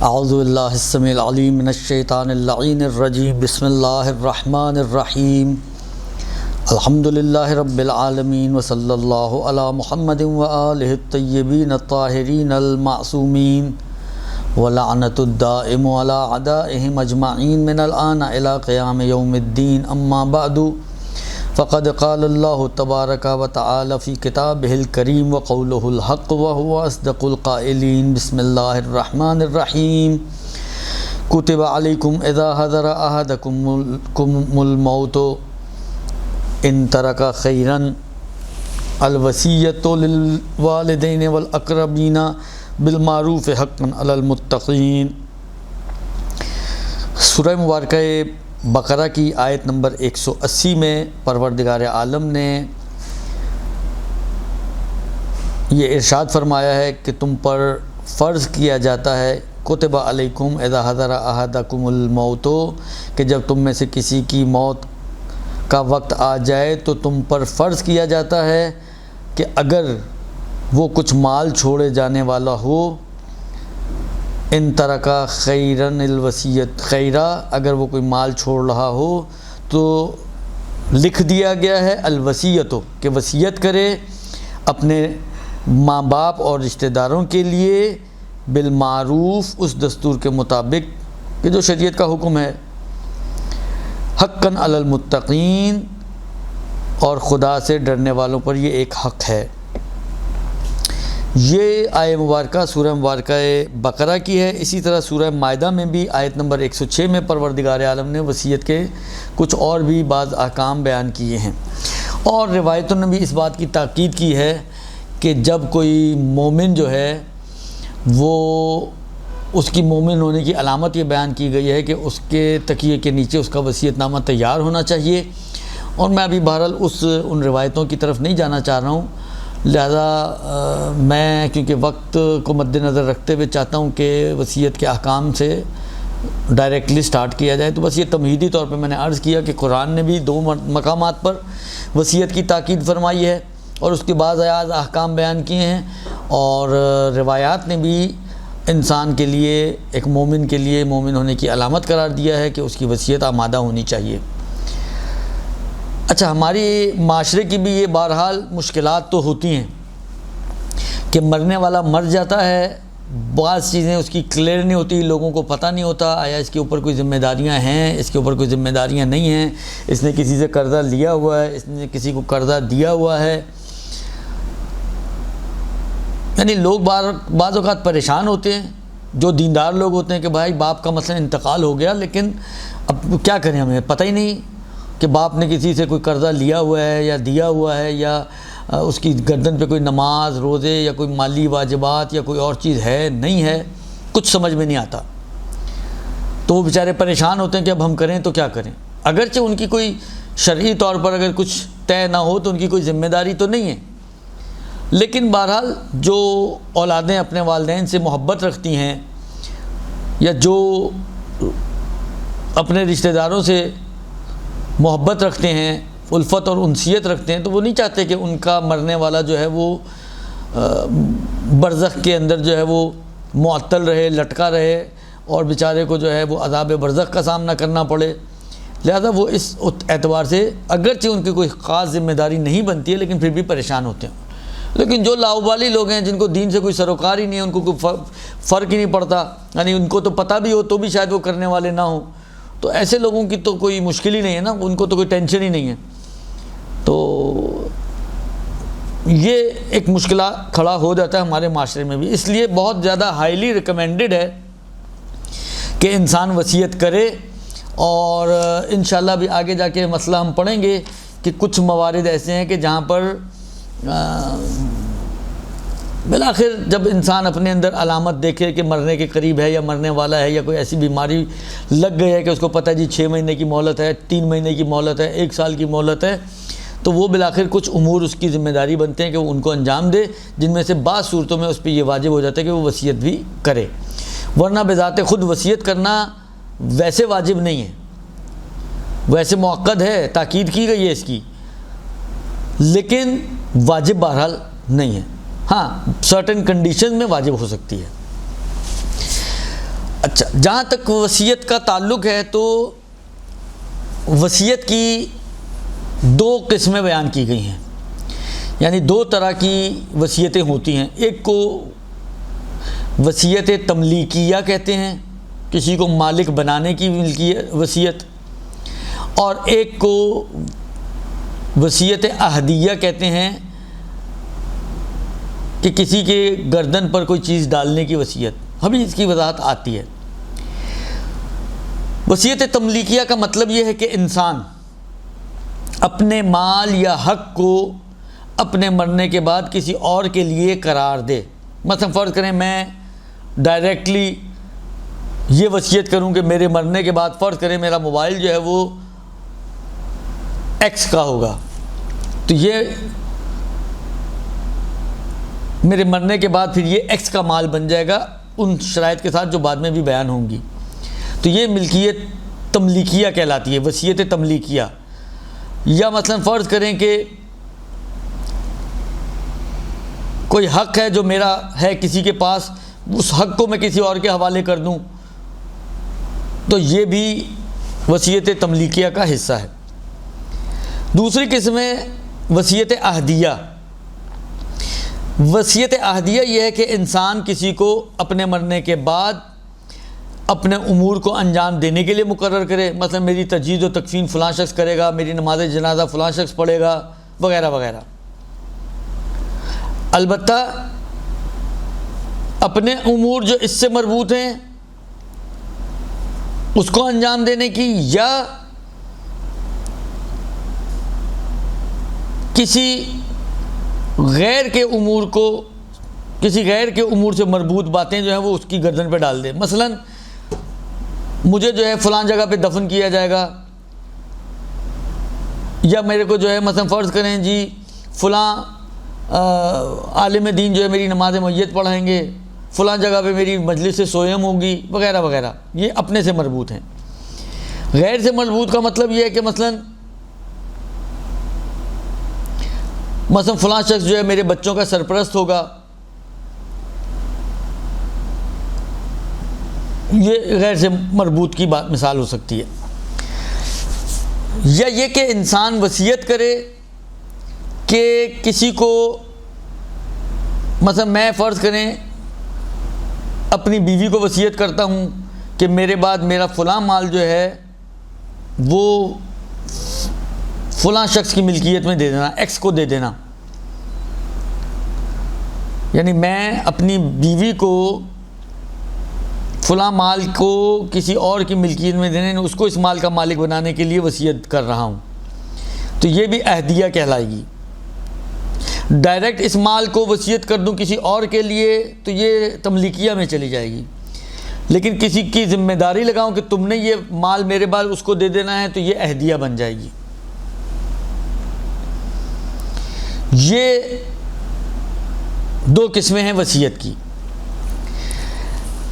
اعوذ باللہ السمیع العلیم من الشیطان اللعین الرجیم بسم اللہ الرحمن الرحیم الحمدللہ رب العالمین وصلی اللہ علی محمد وآلہ الطیبین الطاہرین المعصومین ولعنت الدائم علی اعدائہم اجمعین من الآن الی قیام یوم الدین اما بعد فقد قال اللہ تبارک و تعالی فی کتابہ الکریم وقولہ الحق وہو اصدق القائلین بسم اللہ الرحمن الرحیم کتب علیکم اذا حضر احدکم الموت ان ترک خیرا الوصیۃ للوالدین والاقربین بالمعروف حقا علی المتقین۔ سورہ مبارکہ بقرہ کی آیت نمبر 180 میں پروردگار عالم نے یہ ارشاد فرمایا ہے کہ تم پر فرض کیا جاتا ہے کتب علیکم اذا حضر احدکم الموت، کہ جب تم میں سے کسی کی موت کا وقت آ جائے تو تم پر فرض کیا جاتا ہے کہ اگر وہ کچھ مال چھوڑے جانے والا ہو، ان ترکا خیرن الوصیت خیرہ، اگر وہ کوئی مال چھوڑ رہا ہو تو لکھ دیا گیا ہے الوصیت، کہ وصیت کرے اپنے ماں باپ اور رشتہ داروں کے لیے بالمعروف، اس دستور کے مطابق کہ جو شریعت کا حکم ہے، حقاً علی المتقین، اور خدا سے ڈرنے والوں پر یہ ایک حق ہے۔ یہ آیت مبارکہ سورہ مبارکہ بقرہ کی ہے۔ اسی طرح سورہ مائدہ میں بھی آیت نمبر 106 میں پروردگار عالم نے وصیت کے کچھ اور بھی بعض احکام بیان کیے ہیں، اور روایتوں نے بھی اس بات کی تاکید کی ہے کہ جب کوئی مومن جو ہے وہ اس کی مومن ہونے کی علامت یہ بیان کی گئی ہے کہ اس کے تکیے کے نیچے اس کا وصیت نامہ تیار ہونا چاہیے، اور میں ابھی بہرحال ان روایتوں کی طرف نہیں جانا چاہ رہا ہوں، لہذا میں کیونکہ وقت کو مد نظر رکھتے ہوئے چاہتا ہوں کہ وصیت کے احکام سے ڈائریکٹلی سٹارٹ کیا جائے، تو بس یہ تمہیدی طور پہ میں نے عرض کیا کہ قرآن نے بھی 2 مقامات پر وصیت کی تاکید فرمائی ہے اور اس کے بعد احکام بیان کیے ہیں، اور روایات نے بھی انسان کے لیے، ایک مومن کے لیے مومن ہونے کی علامت قرار دیا ہے کہ اس کی وصیت آمادہ ہونی چاہیے۔ اچھا، ہماری معاشرے کی بھی یہ بہرحال مشکلات تو ہوتی ہیں کہ مرنے والا مر جاتا ہے، بعض چیزیں اس کی کلیئر نہیں ہوتی، لوگوں کو پتہ نہیں ہوتا آیا اس کے اوپر کوئی ذمہ داریاں ہیں، اس کے اوپر کوئی ذمہ داریاں نہیں ہیں، اس نے کسی سے قرضہ لیا ہوا ہے، اس نے کسی کو قرضہ دیا ہوا ہے، یعنی لوگ بعض اوقات پریشان ہوتے ہیں، جو دیندار لوگ ہوتے ہیں کہ بھائی باپ کا مثلا انتقال ہو گیا، لیکن اب کیا کریں، ہمیں پتہ ہی نہیں کہ باپ نے کسی سے کوئی قرضہ لیا ہوا ہے یا دیا ہوا ہے، یا اس کی گردن پہ کوئی نماز روزے یا کوئی مالی واجبات یا کوئی اور چیز ہے نہیں ہے، کچھ سمجھ میں نہیں آتا، تو وہ بیچارے پریشان ہوتے ہیں کہ اب ہم کریں تو کیا کریں، اگرچہ ان کی کوئی شرعی طور پر اگر کچھ طے نہ ہو تو ان کی کوئی ذمہ داری تو نہیں ہے، لیکن بہرحال جو اولادیں اپنے والدین سے محبت رکھتی ہیں یا جو اپنے رشتہ داروں سے محبت رکھتے ہیں، الفت اور انسیت رکھتے ہیں، تو وہ نہیں چاہتے کہ ان کا مرنے والا جو ہے وہ برزخ کے اندر جو ہے وہ معطل رہے، لٹکا رہے، اور بیچارے کو جو ہے وہ عذاب برزخ کا سامنا کرنا پڑے، لہذا وہ اس اعتبار سے اگرچہ ان کی کوئی خاص ذمہ داری نہیں بنتی ہے لیکن پھر بھی پریشان ہوتے ہیں۔ لیکن جو لاؤبالی لوگ ہیں، جن کو دین سے کوئی سروکار ہی نہیں ہے، ان کو کوئی فرق ہی نہیں پڑتا، یعنی ان کو تو پتہ بھی ہو تو بھی شاید وہ کرنے والے نہ ہوں، تو ایسے لوگوں کی تو کوئی مشکل ہی نہیں ہے نا، ان کو تو کوئی ٹینشن ہی نہیں ہے، تو یہ ایک مشکلہ کھڑا ہو جاتا ہے ہمارے معاشرے میں بھی، اس لیے بہت زیادہ ہائیلی ریکمینڈڈ ہے کہ انسان وصیت کرے، اور انشاءاللہ بھی آگے جا کے مسئلہ ہم پڑھیں گے کہ کچھ موارد ایسے ہیں کہ جہاں پر بالآخر جب انسان اپنے اندر علامت دیکھے کہ مرنے کے قریب ہے یا مرنے والا ہے، یا کوئی ایسی بیماری لگ گئی ہے کہ اس کو پتہ ہے جی 6 مہینے کی مہلت ہے، 3 مہینے کی مہلت ہے، 1 سال کی مہلت ہے، تو وہ بالآخر کچھ امور اس کی ذمہ داری بنتے ہیں کہ وہ ان کو انجام دے، جن میں سے بعض صورتوں میں اس پہ یہ واجب ہو جاتا ہے کہ وہ وصیت بھی کرے، ورنہ بذات خود وصیت کرنا ویسے واجب نہیں ہے، ویسے موقد ہے، تاکید کی گئی ہے اس کی، لیکن واجب بہرحال نہیں ہے، ہاں سرٹن کنڈیشن میں واجب ہو سکتی ہے۔ اچھا، جہاں تک وصیت کا تعلق ہے تو وصیت کی دو قسمیں بیان کی گئی ہیں، یعنی دو طرح کی وصیتیں ہوتی ہیں۔ ایک کو وصیت تملیکیہ کہتے ہیں، کسی کو مالک بنانے کی وصیت، اور ایک کو وصیت عہدیہ کہتے ہیں کہ کسی کے گردن پر کوئی چیز ڈالنے کی وصیت۔ ابھی اس کی وضاحت آتی ہے۔ وصیت تملیکیہ کا مطلب یہ ہے کہ انسان اپنے مال یا حق کو اپنے مرنے کے بعد کسی اور کے لیے قرار دے۔ مثلا فرض کریں میں ڈائریکٹلی یہ وصیت کروں کہ میرے مرنے کے بعد فرض کریں میرا موبائل جو ہے وہ ایکس کا ہوگا، تو یہ میرے مرنے کے بعد پھر یہ ایکس کا مال بن جائے گا ان شرائط کے ساتھ جو بعد میں بھی بیان ہوں گی۔ تو یہ ملکیت تملیکیہ کہلاتی ہے، وصیت تملیکیہ۔ یا مثلا فرض کریں کہ کوئی حق ہے جو میرا ہے کسی کے پاس، اس حق کو میں کسی اور کے حوالے کر دوں، تو یہ بھی وصیت تملیکیہ کا حصہ ہے۔ دوسری قسم ہے وصیت عہدیہ۔ وصیت عہدیہ یہ ہے کہ انسان کسی کو اپنے مرنے کے بعد اپنے امور کو انجام دینے کے لیے مقرر کرے، مثلا میری تجہیز و تکفین فلاں شخص کرے گا، میری نماز جنازہ فلاں شخص پڑھے گا، وغیرہ وغیرہ۔ البتہ اپنے امور جو اس سے مربوط ہیں اس کو انجام دینے کی، یا کسی غیر کے امور کو، کسی غیر کے امور سے مربوط باتیں جو ہیں وہ اس کی گردن پہ ڈال دے۔ مثلا مجھے جو ہے فلاں جگہ پہ دفن کیا جائے گا، یا میرے کو جو ہے مثلا فرض کریں جی فلاں عالم دین جو ہے میری نماز میت پڑھائیں گے، فلاں جگہ پہ میری مجلس سویم ہوگی، وغیرہ وغیرہ۔ یہ اپنے سے مربوط ہیں۔ غیر سے مربوط کا مطلب یہ ہے کہ مثلا فلاں شخص جو ہے میرے بچوں کا سرپرست ہوگا، یہ غیر سے مربوط کی بات مثال ہو سکتی ہے۔ یا یہ کہ انسان وصیت کرے کہ کسی کو، مثلا میں فرض کریں اپنی بیوی کو وصیت کرتا ہوں کہ میرے بعد میرا فلاں مال جو ہے وہ فلاں شخص کی ملکیت میں دے دینا، ایکس کو دے دینا۔ یعنی میں اپنی بیوی کو فلاں مال کو کسی اور کی ملکیت میں دینے، اس کو اس مال کا مالک بنانے کے لیے وصیت کر رہا ہوں، تو یہ بھی عہدیہ کہلائے گی۔ ڈائریکٹ اس مال کو وصیت کر دوں کسی اور کے لیے تو یہ تملیکیہ میں چلی جائے گی، لیکن کسی کی ذمہ داری لگاؤں کہ تم نے یہ مال میرے بعد اس کو دے دینا ہے تو یہ عہدیہ بن جائے گی۔ یہ دو قسمیں ہیں وصیت کی۔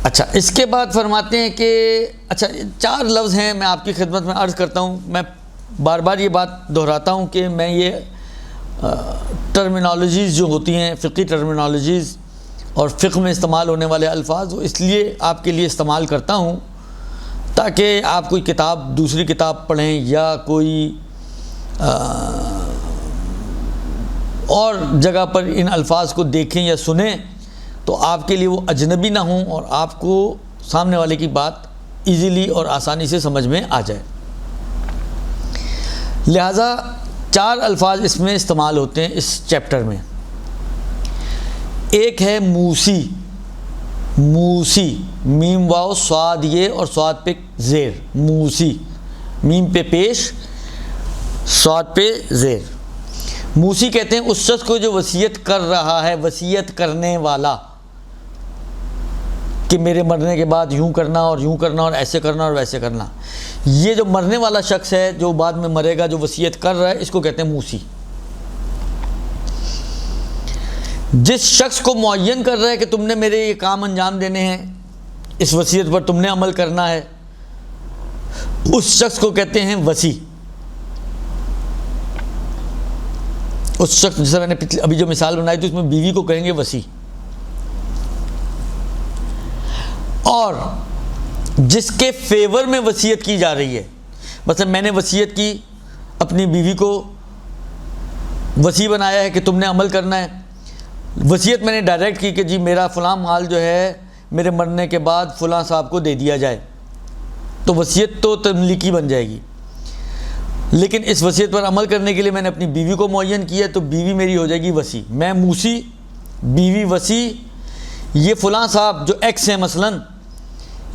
اچھا، اس کے بعد فرماتے ہیں کہ اچھا 4 لفظ ہیں، میں آپ کی خدمت میں عرض کرتا ہوں، میں بار بار یہ بات دہراتا ہوں کہ میں یہ ٹرمینالوجیز جو ہوتی ہیں، فقہی ٹرمینالوجیز اور فقہ میں استعمال ہونے والے الفاظ، وہ اس لیے آپ کے لیے استعمال کرتا ہوں تاکہ آپ کوئی کتاب، دوسری کتاب پڑھیں یا کوئی اور جگہ پر ان الفاظ کو دیکھیں یا سنیں تو آپ کے لیے وہ اجنبی نہ ہوں اور آپ کو سامنے والے کی بات ایزیلی اور آسانی سے سمجھ میں آ جائے۔ لہٰذا 4 الفاظ اس میں استعمال ہوتے ہیں اس چیپٹر میں۔ ایک ہے موسی، موسی، میم واو صاد یہ اور صاد پہ زیر، موسی، میم پہ پیش صاد پہ زیر۔ موسی کہتے ہیں اس شخص کو جو وصیت کر رہا ہے، وصیت کرنے والا، کہ میرے مرنے کے بعد یوں کرنا اور یوں کرنا اور ایسے کرنا اور ویسے کرنا۔ یہ جو مرنے والا شخص ہے جو بعد میں مرے گا، جو وصیت کر رہا ہے، اس کو کہتے ہیں موسی۔ جس شخص کو معین کر رہا ہے کہ تم نے میرے یہ کام انجام دینے ہیں، اس وصیت پر تم نے عمل کرنا ہے، اس شخص کو کہتے ہیں وصی۔ اس شخص، جیسے میں نے ابھی جو مثال بنائی تھی، اس میں بیوی کو کہیں گے وصی۔ اور جس کے فیور میں وصیت کی جا رہی ہے. مثلا میں نے وصیت کی، اپنی بیوی کو وصی بنایا ہے کہ تم نے عمل کرنا ہے. وصیت میں نے ڈائریکٹ کی کہ جی میرا فلاں مال جو ہے میرے مرنے کے بعد فلاں صاحب کو دے دیا جائے، تو وصیت تو تملیکی بن جائے گی. لیکن اس وصیت پر عمل کرنے کے لیے میں نے اپنی بیوی کو معین کیا، تو بیوی میری ہو جائے گی وصی. میں موسی، بیوی وصی. یہ فلاں صاحب جو ایکس ہیں مثلاً،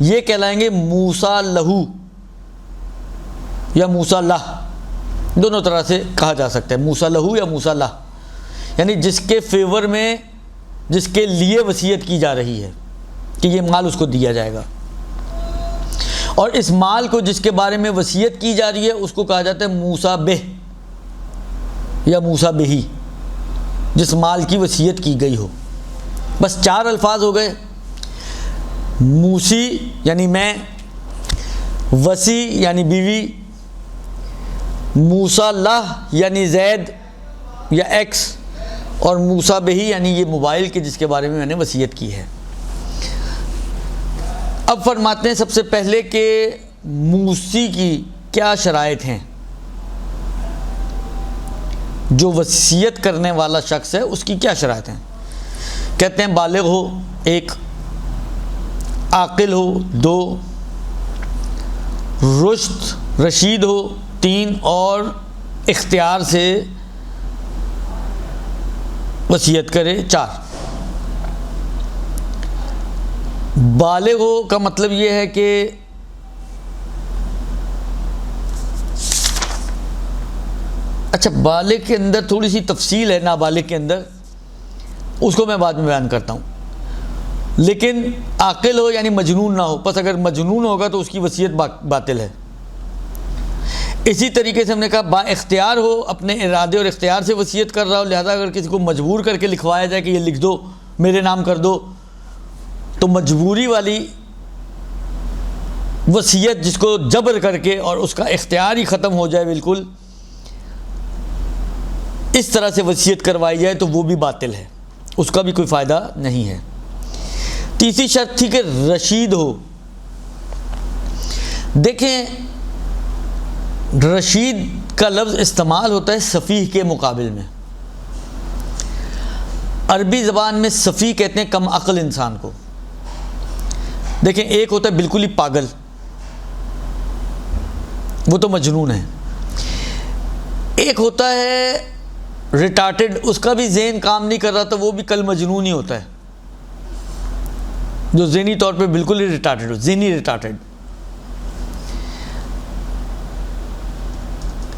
یہ کہلائیں گے موسیٰ لہو یا موسیٰ لہ، دونوں طرح سے کہا جا سکتا ہے، موسیٰ لہو یا موسیٰ لہ، یعنی جس کے فیور میں، جس کے لیے وصیت کی جا رہی ہے کہ یہ مال اس کو دیا جائے گا. اور اس مال کو جس کے بارے میں وصیت کی جا رہی ہے اس کو کہا جاتا ہے موسیٰ بہ یا موسیٰ بہی، جس مال کی وصیت کی گئی ہو. بس 4 الفاظ ہو گئے، موسی یعنی میں، وصی یعنی بیوی، موسیٰ لہ یعنی زید یا ایکس، اور موسیٰ بہی یعنی یہ موبائل کے جس کے بارے میں نے وصیت کی ہے. اب فرماتے ہیں سب سے پہلے کہ موسی کی کیا شرائط ہیں. جو وصیت کرنے والا شخص ہے اس کی کیا شرائط ہیں؟ کہتے ہیں بالغ ہو 1، عاقل ہو 2، رشد رشید ہو 3، اور اختیار سے وصیت کرے 4. بالغ ہو کا مطلب یہ ہے کہ اچھا بالغ کے اندر تھوڑی سی تفصیل ہے، نابالغ کے اندر، اس کو میں بعد میں بیان کرتا ہوں. لیکن عاقل ہو یعنی مجنون نہ ہو، پس اگر مجنون ہوگا تو اس کی وصیت باطل ہے. اسی طریقے سے ہم نے کہا با اختیار ہو، اپنے ارادے اور اختیار سے وصیت کر رہا ہو، لہذا اگر کسی کو مجبور کر کے لکھوایا جائے کہ یہ لکھ دو میرے نام کر دو، تو مجبوری والی وصیت جس کو جبر کر کے اور اس کا اختیار ہی ختم ہو جائے بالکل، اس طرح سے وصیت کروائی جائے تو وہ بھی باطل ہے، اس کا بھی کوئی فائدہ نہیں ہے. تیسری شرط تھی کہ رشید ہو. دیکھیں رشید کا لفظ استعمال ہوتا ہے سفیہ کے مقابل میں. عربی زبان میں سفیہ کہتے ہیں کم عقل انسان کو. دیکھیں ایک ہوتا ہے بالکل ہی پاگل، وہ تو مجنون ہے. ایک ہوتا ہے ریٹارٹڈ، اس کا بھی ذہن کام نہیں کر رہا تھا، وہ بھی کل مجنون ہی ہوتا ہے، جو ذہنی طور پہ بالکل ہی ریٹارٹڈ ہو، ذہنی ریٹارٹڈ.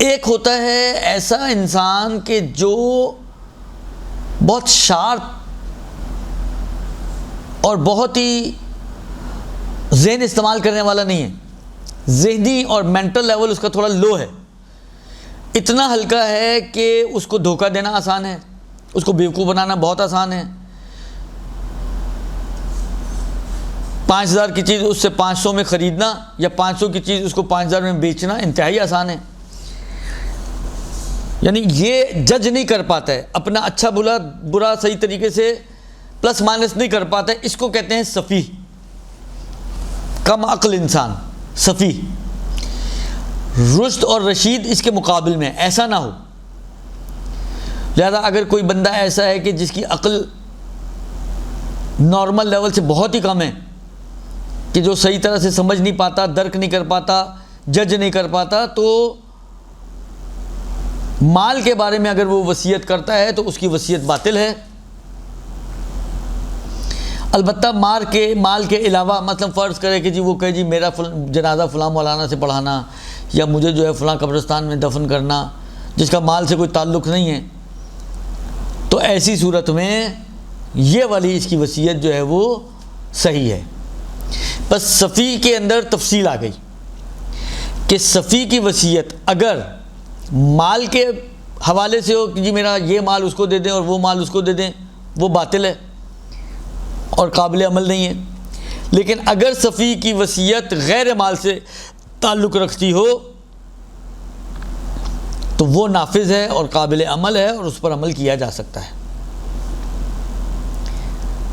ایک ہوتا ہے ایسا انسان کہ جو بہت شارپ اور بہت ہی ذہن استعمال کرنے والا نہیں ہے، ذہنی اور مینٹل لیول اس کا تھوڑا لو ہے، اتنا ہلکا ہے کہ اس کو دھوکہ دینا آسان ہے، اس کو بیوقوف بنانا بہت آسان ہے. 5000 کی چیز اس سے 500 میں خریدنا یا 500 کی چیز اس کو 5000 میں بیچنا انتہائی آسان ہے. یعنی یہ جج نہیں کر پاتا ہے، اپنا اچھا برا صحیح طریقے سے پلس مائنس نہیں کر پاتا ہے، اس کو کہتے ہیں سفیہ، کم عقل انسان سفیہ. رشد اور رشید اس کے مقابل میں ایسا نہ ہو. لہذا اگر کوئی بندہ ایسا ہے کہ جس کی عقل نارمل لیول سے بہت ہی کم ہے، کہ جو صحیح طرح سے سمجھ نہیں پاتا، درک نہیں کر پاتا، جج نہیں کر پاتا، تو مال کے بارے میں اگر وہ وصیت کرتا ہے تو اس کی وصیت باطل ہے. البتہ مال کے علاوہ مثلا فرض کرے کہ جی وہ کہے جی میرا جنازہ فلاں مولانا سے پڑھانا یا مجھے جو ہے فلاں قبرستان میں دفن کرنا، جس کا مال سے کوئی تعلق نہیں ہے، تو ایسی صورت میں یہ والی اس کی وصیت جو ہے وہ صحیح ہے. بس سفیہ کے اندر تفصیل آ گئی کہ سفیہ کی وصیت اگر مال کے حوالے سے ہو کہ جی میرا یہ مال اس کو دے دیں اور وہ مال اس کو دے دیں، وہ باطل ہے اور قابل عمل نہیں ہے. لیکن اگر سفیہ کی وصیت غیر مال سے تعلق رکھتی ہو تو وہ نافذ ہے اور قابل عمل ہے اور اس پر عمل کیا جا سکتا ہے.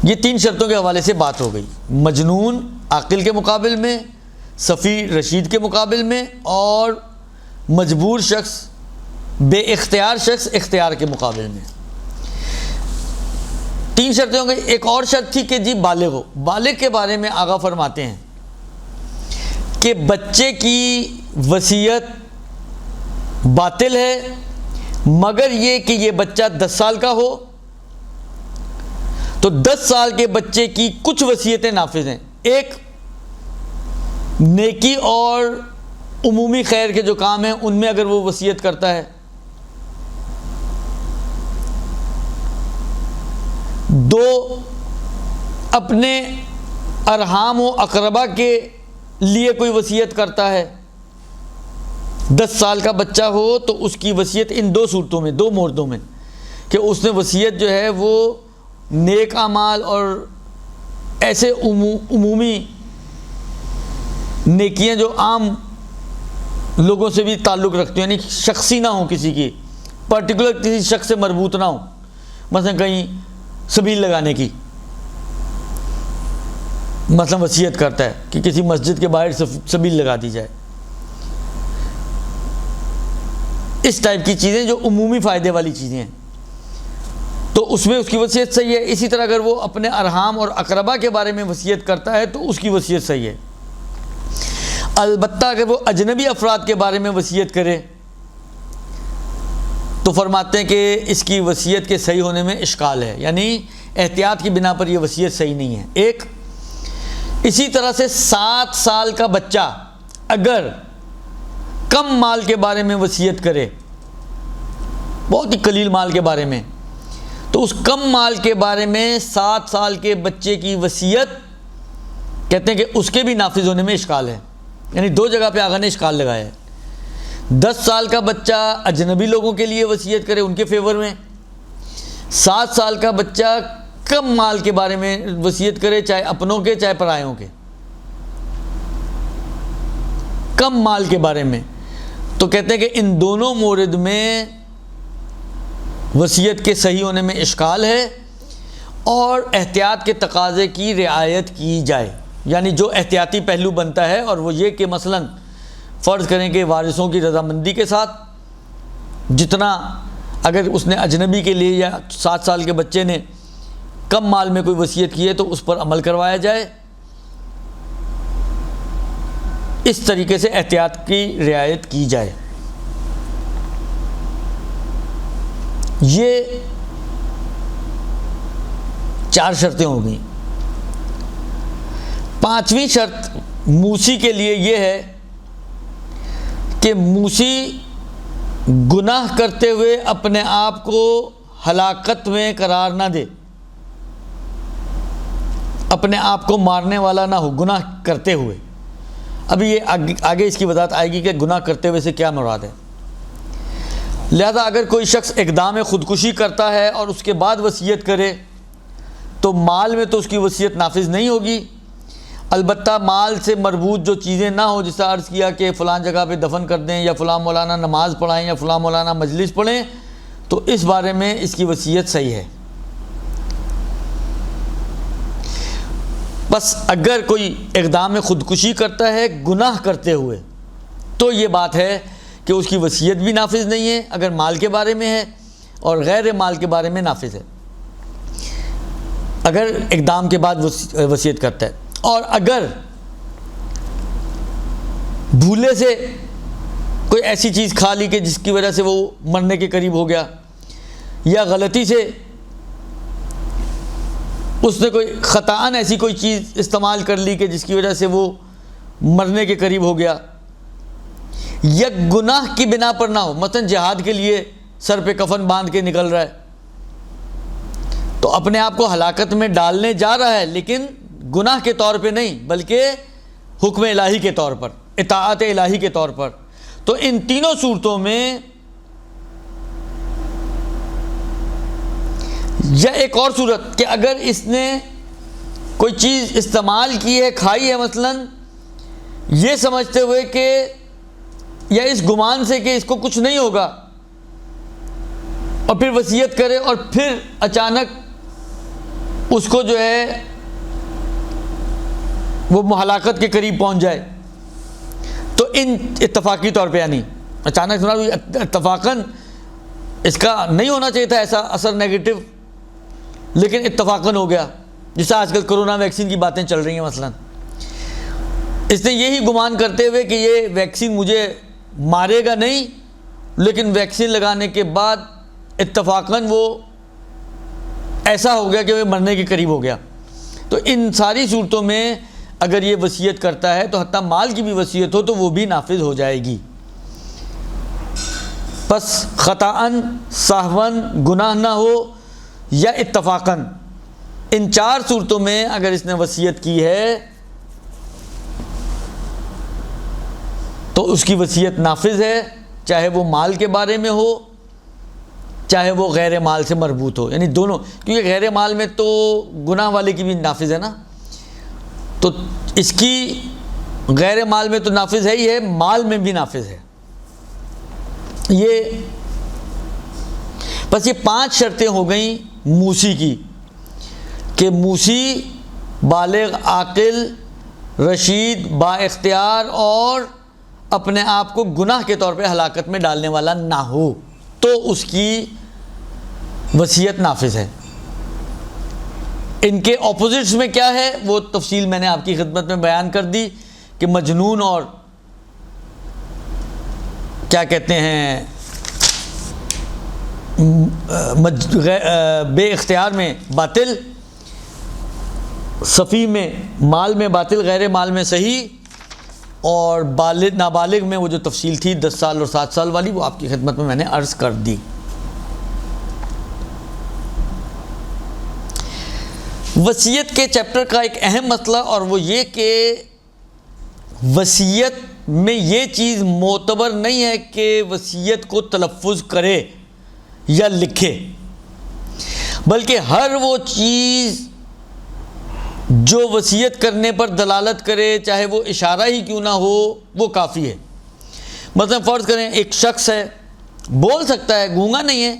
یہ 3 شرطوں کے حوالے سے بات ہو گئی، مجنون عاقل کے مقابل میں، صفی رشید کے مقابل میں، اور مجبور شخص بے اختیار شخص اختیار کے مقابل میں۔ 3 شرطیں ہوں گئی۔ ایک اور شرط تھی کہ جی بالغ ہو۔ بالغ کے بارے میں آقا فرماتے ہیں کہ بچے کی وصیت باطل ہے مگر یہ کہ یہ بچہ 10 سال کا ہو، تو 10 سال کے بچے کی کچھ وصیتیں نافذ ہیں۔ ایک، نیکی اور عمومی خیر کے جو کام ہیں ان میں اگر وہ وصیت کرتا ہے۔ 2، اپنے ارحام و اقربا کے لیے کوئی وصیت کرتا ہے۔ 10 سال کا بچہ ہو تو اس کی وصیت ان 2 صورتوں میں، 2 موردوں میں، کہ اس نے وصیت جو ہے وہ نیک اعمال اور ایسے عمومی نیکیاں جو عام لوگوں سے بھی تعلق رکھتی ہیں، یعنی شخصی نہ ہوں، کسی کی پرٹیکولر کسی شخص سے مربوط نہ ہوں، مثلا کہیں سبیل لگانے کی مثلا وصیت کرتا ہے کہ کسی مسجد کے باہر سبیل لگا دی جائے، اس ٹائپ کی چیزیں جو عمومی فائدے والی چیزیں ہیں، تو اس میں اس کی وصیت صحیح ہے۔ اسی طرح اگر وہ اپنے ارحام اور اقربا کے بارے میں وصیت کرتا ہے تو اس کی وصیت صحیح ہے۔ البتہ اگر وہ اجنبی افراد کے بارے میں وصیت کرے تو فرماتے ہیں کہ اس کی وصیت کے صحیح ہونے میں اشکال ہے، یعنی احتیاط کی بنا پر یہ وصیت صحیح نہیں ہے۔ ایک، اسی طرح سے 7 سال کا بچہ اگر کم مال کے بارے میں وصیت کرے، بہت ہی قلیل مال کے بارے میں، تو اس کم مال کے بارے میں 7 سال کے بچے کی وصیت کہتے ہیں کہ اس کے بھی نافذ ہونے میں اشکال ہے، یعنی 2 جگہ پہ آقا نے اشکال لگایا ہے۔ 10 سال کا بچہ اجنبی لوگوں کے لیے وصیت کرے ان کے فیور میں، 7 سال کا بچہ کم مال کے بارے میں وصیت کرے، چاہے اپنوں کے چاہے پرایوں کے، کم مال کے بارے میں، تو کہتے ہیں کہ ان دونوں مورد میں وصیت کے صحیح ہونے میں اشکال ہے اور احتیاط کے تقاضے کی رعایت کی جائے، یعنی جو احتیاطی پہلو بنتا ہے، اور وہ یہ کہ مثلا فرض کریں کہ وارثوں کی رضامندی کے ساتھ جتنا، اگر اس نے اجنبی کے لیے یا 7 سال کے بچے نے کم مال میں کوئی وصیت کی ہے تو اس پر عمل کروایا جائے، اس طریقے سے احتیاط کی رعایت کی جائے۔ یہ 4 شرطیں ہو گئیں۔ 5ویں شرط موسی کے لیے یہ ہے کہ موسی گناہ کرتے ہوئے اپنے آپ کو ہلاکت میں قرار نہ دے، اپنے آپ کو مارنے والا نہ ہو گناہ کرتے ہوئے۔ ابھی یہ آگے اس کی وضاحت آئے گی کہ گناہ کرتے ہوئے سے کیا مراد ہے۔ لہذا اگر کوئی شخص اقدام خودکشی کرتا ہے اور اس کے بعد وصیت کرے تو مال میں تو اس کی وصیت نافذ نہیں ہوگی، البتہ مال سے مربوط جو چیزیں نہ ہوں، جیسا عرض کیا کہ فلاں جگہ پہ دفن کر دیں یا فلاں مولانا نماز پڑھائیں یا فلاں مولانا مجلس پڑھیں، تو اس بارے میں اس کی وصیت صحیح ہے۔ بس اگر کوئی اقدام خودکشی کرتا ہے گناہ کرتے ہوئے تو یہ بات ہے کہ اس کی وصیت بھی نافذ نہیں ہے، اگر مال کے بارے میں ہے، اور غیر مال کے بارے میں نافذ ہے اگر اقدام کے بعد وصیت کرتا ہے۔ اور اگر بھولے سے کوئی ایسی چیز کھا لی کہ جس کی وجہ سے وہ مرنے کے قریب ہو گیا، یا غلطی سے اس نے کوئی خطاً ایسی کوئی چیز استعمال کر لی کہ جس کی وجہ سے وہ مرنے کے قریب ہو گیا، یا گناہ کی بنا پر نہ ہو، مثلا جہاد کے لیے سر پہ کفن باندھ کے نکل رہا ہے تو اپنے آپ کو ہلاکت میں ڈالنے جا رہا ہے، لیکن گناہ کے طور پہ نہیں بلکہ حکم الہی کے طور پر، اطاعت الہی کے طور پر، تو ان تینوں صورتوں میں، یا ایک اور صورت کہ اگر اس نے کوئی چیز استعمال کی ہے، کھائی ہے مثلا یہ سمجھتے ہوئے کہ، یا اس گمان سے کہ اس کو کچھ نہیں ہوگا، اور پھر وصیت کرے اور پھر اچانک اس کو جو ہے وہ ہلاکت کے قریب پہنچ جائے، تو ان اتفاقی طور پہ یعنی اچانک سنا اتفاقاً اس کا نہیں ہونا چاہیے تھا ایسا اثر نیگیٹو، لیکن اتفاقاً ہو گیا، جیسے آج کل کرونا ویکسین کی باتیں چل رہی ہیں مثلا، اس نے یہی گمان کرتے ہوئے کہ یہ ویکسین مجھے مارے گا نہیں، لیکن ویکسین لگانے کے بعد اتفاقاً وہ ایسا ہو گیا کہ وہ مرنے کے قریب ہو گیا۔ تو ان ساری صورتوں میں اگر یہ وصیت کرتا ہے تو حتیٰ مال کی بھی وصیت ہو تو وہ بھی نافذ ہو جائے گی۔ پس خطاً، سہواً، گناہ نہ ہو یا اتفاقاً، ان 4 صورتوں میں اگر اس نے وصیت کی ہے تو اس کی وصیت نافذ ہے، چاہے وہ مال کے بارے میں ہو چاہے وہ غیر مال سے مربوط ہو، یعنی دونوں، کیونکہ غیر مال میں تو گناہ والے کی بھی نافذ ہے نا، تو اس کی غیر مال میں تو نافذ ہے ہی ہے، مال میں بھی نافذ ہے۔ بس یہ 5 شرطیں ہو گئیں موسی کی، کہ موسی بالغ، عاقل، رشید، با اختیار اور اپنے آپ کو گناہ کے طور پہ ہلاکت میں ڈالنے والا نہ ہو، تو اس کی وصیت نافذ ہے۔ ان کے اپوزٹس میں کیا ہے وہ تفصیل میں نے آپ کی خدمت میں بیان کر دی، کہ مجنون اور کیا کہتے ہیں بے اختیار میں باطل، صفی میں مال میں باطل، غیر مال میں صحیح، اور نابالغ میں وہ جو تفصیل تھی 10 سال اور 7 سال والی، وہ آپ کی خدمت میں نے عرض کر دی۔ وصیت کے چیپٹر کا ایک اہم مسئلہ اور وہ یہ کہ وصیت میں یہ چیز معتبر نہیں ہے کہ وصیت کو تلفظ کرے یا لکھے، بلکہ ہر وہ چیز جو وصیت کرنے پر دلالت کرے، چاہے وہ اشارہ ہی کیوں نہ ہو، وہ کافی ہے۔ مثلا فرض کریں ایک شخص ہے، بول سکتا ہے، گونگا نہیں ہے،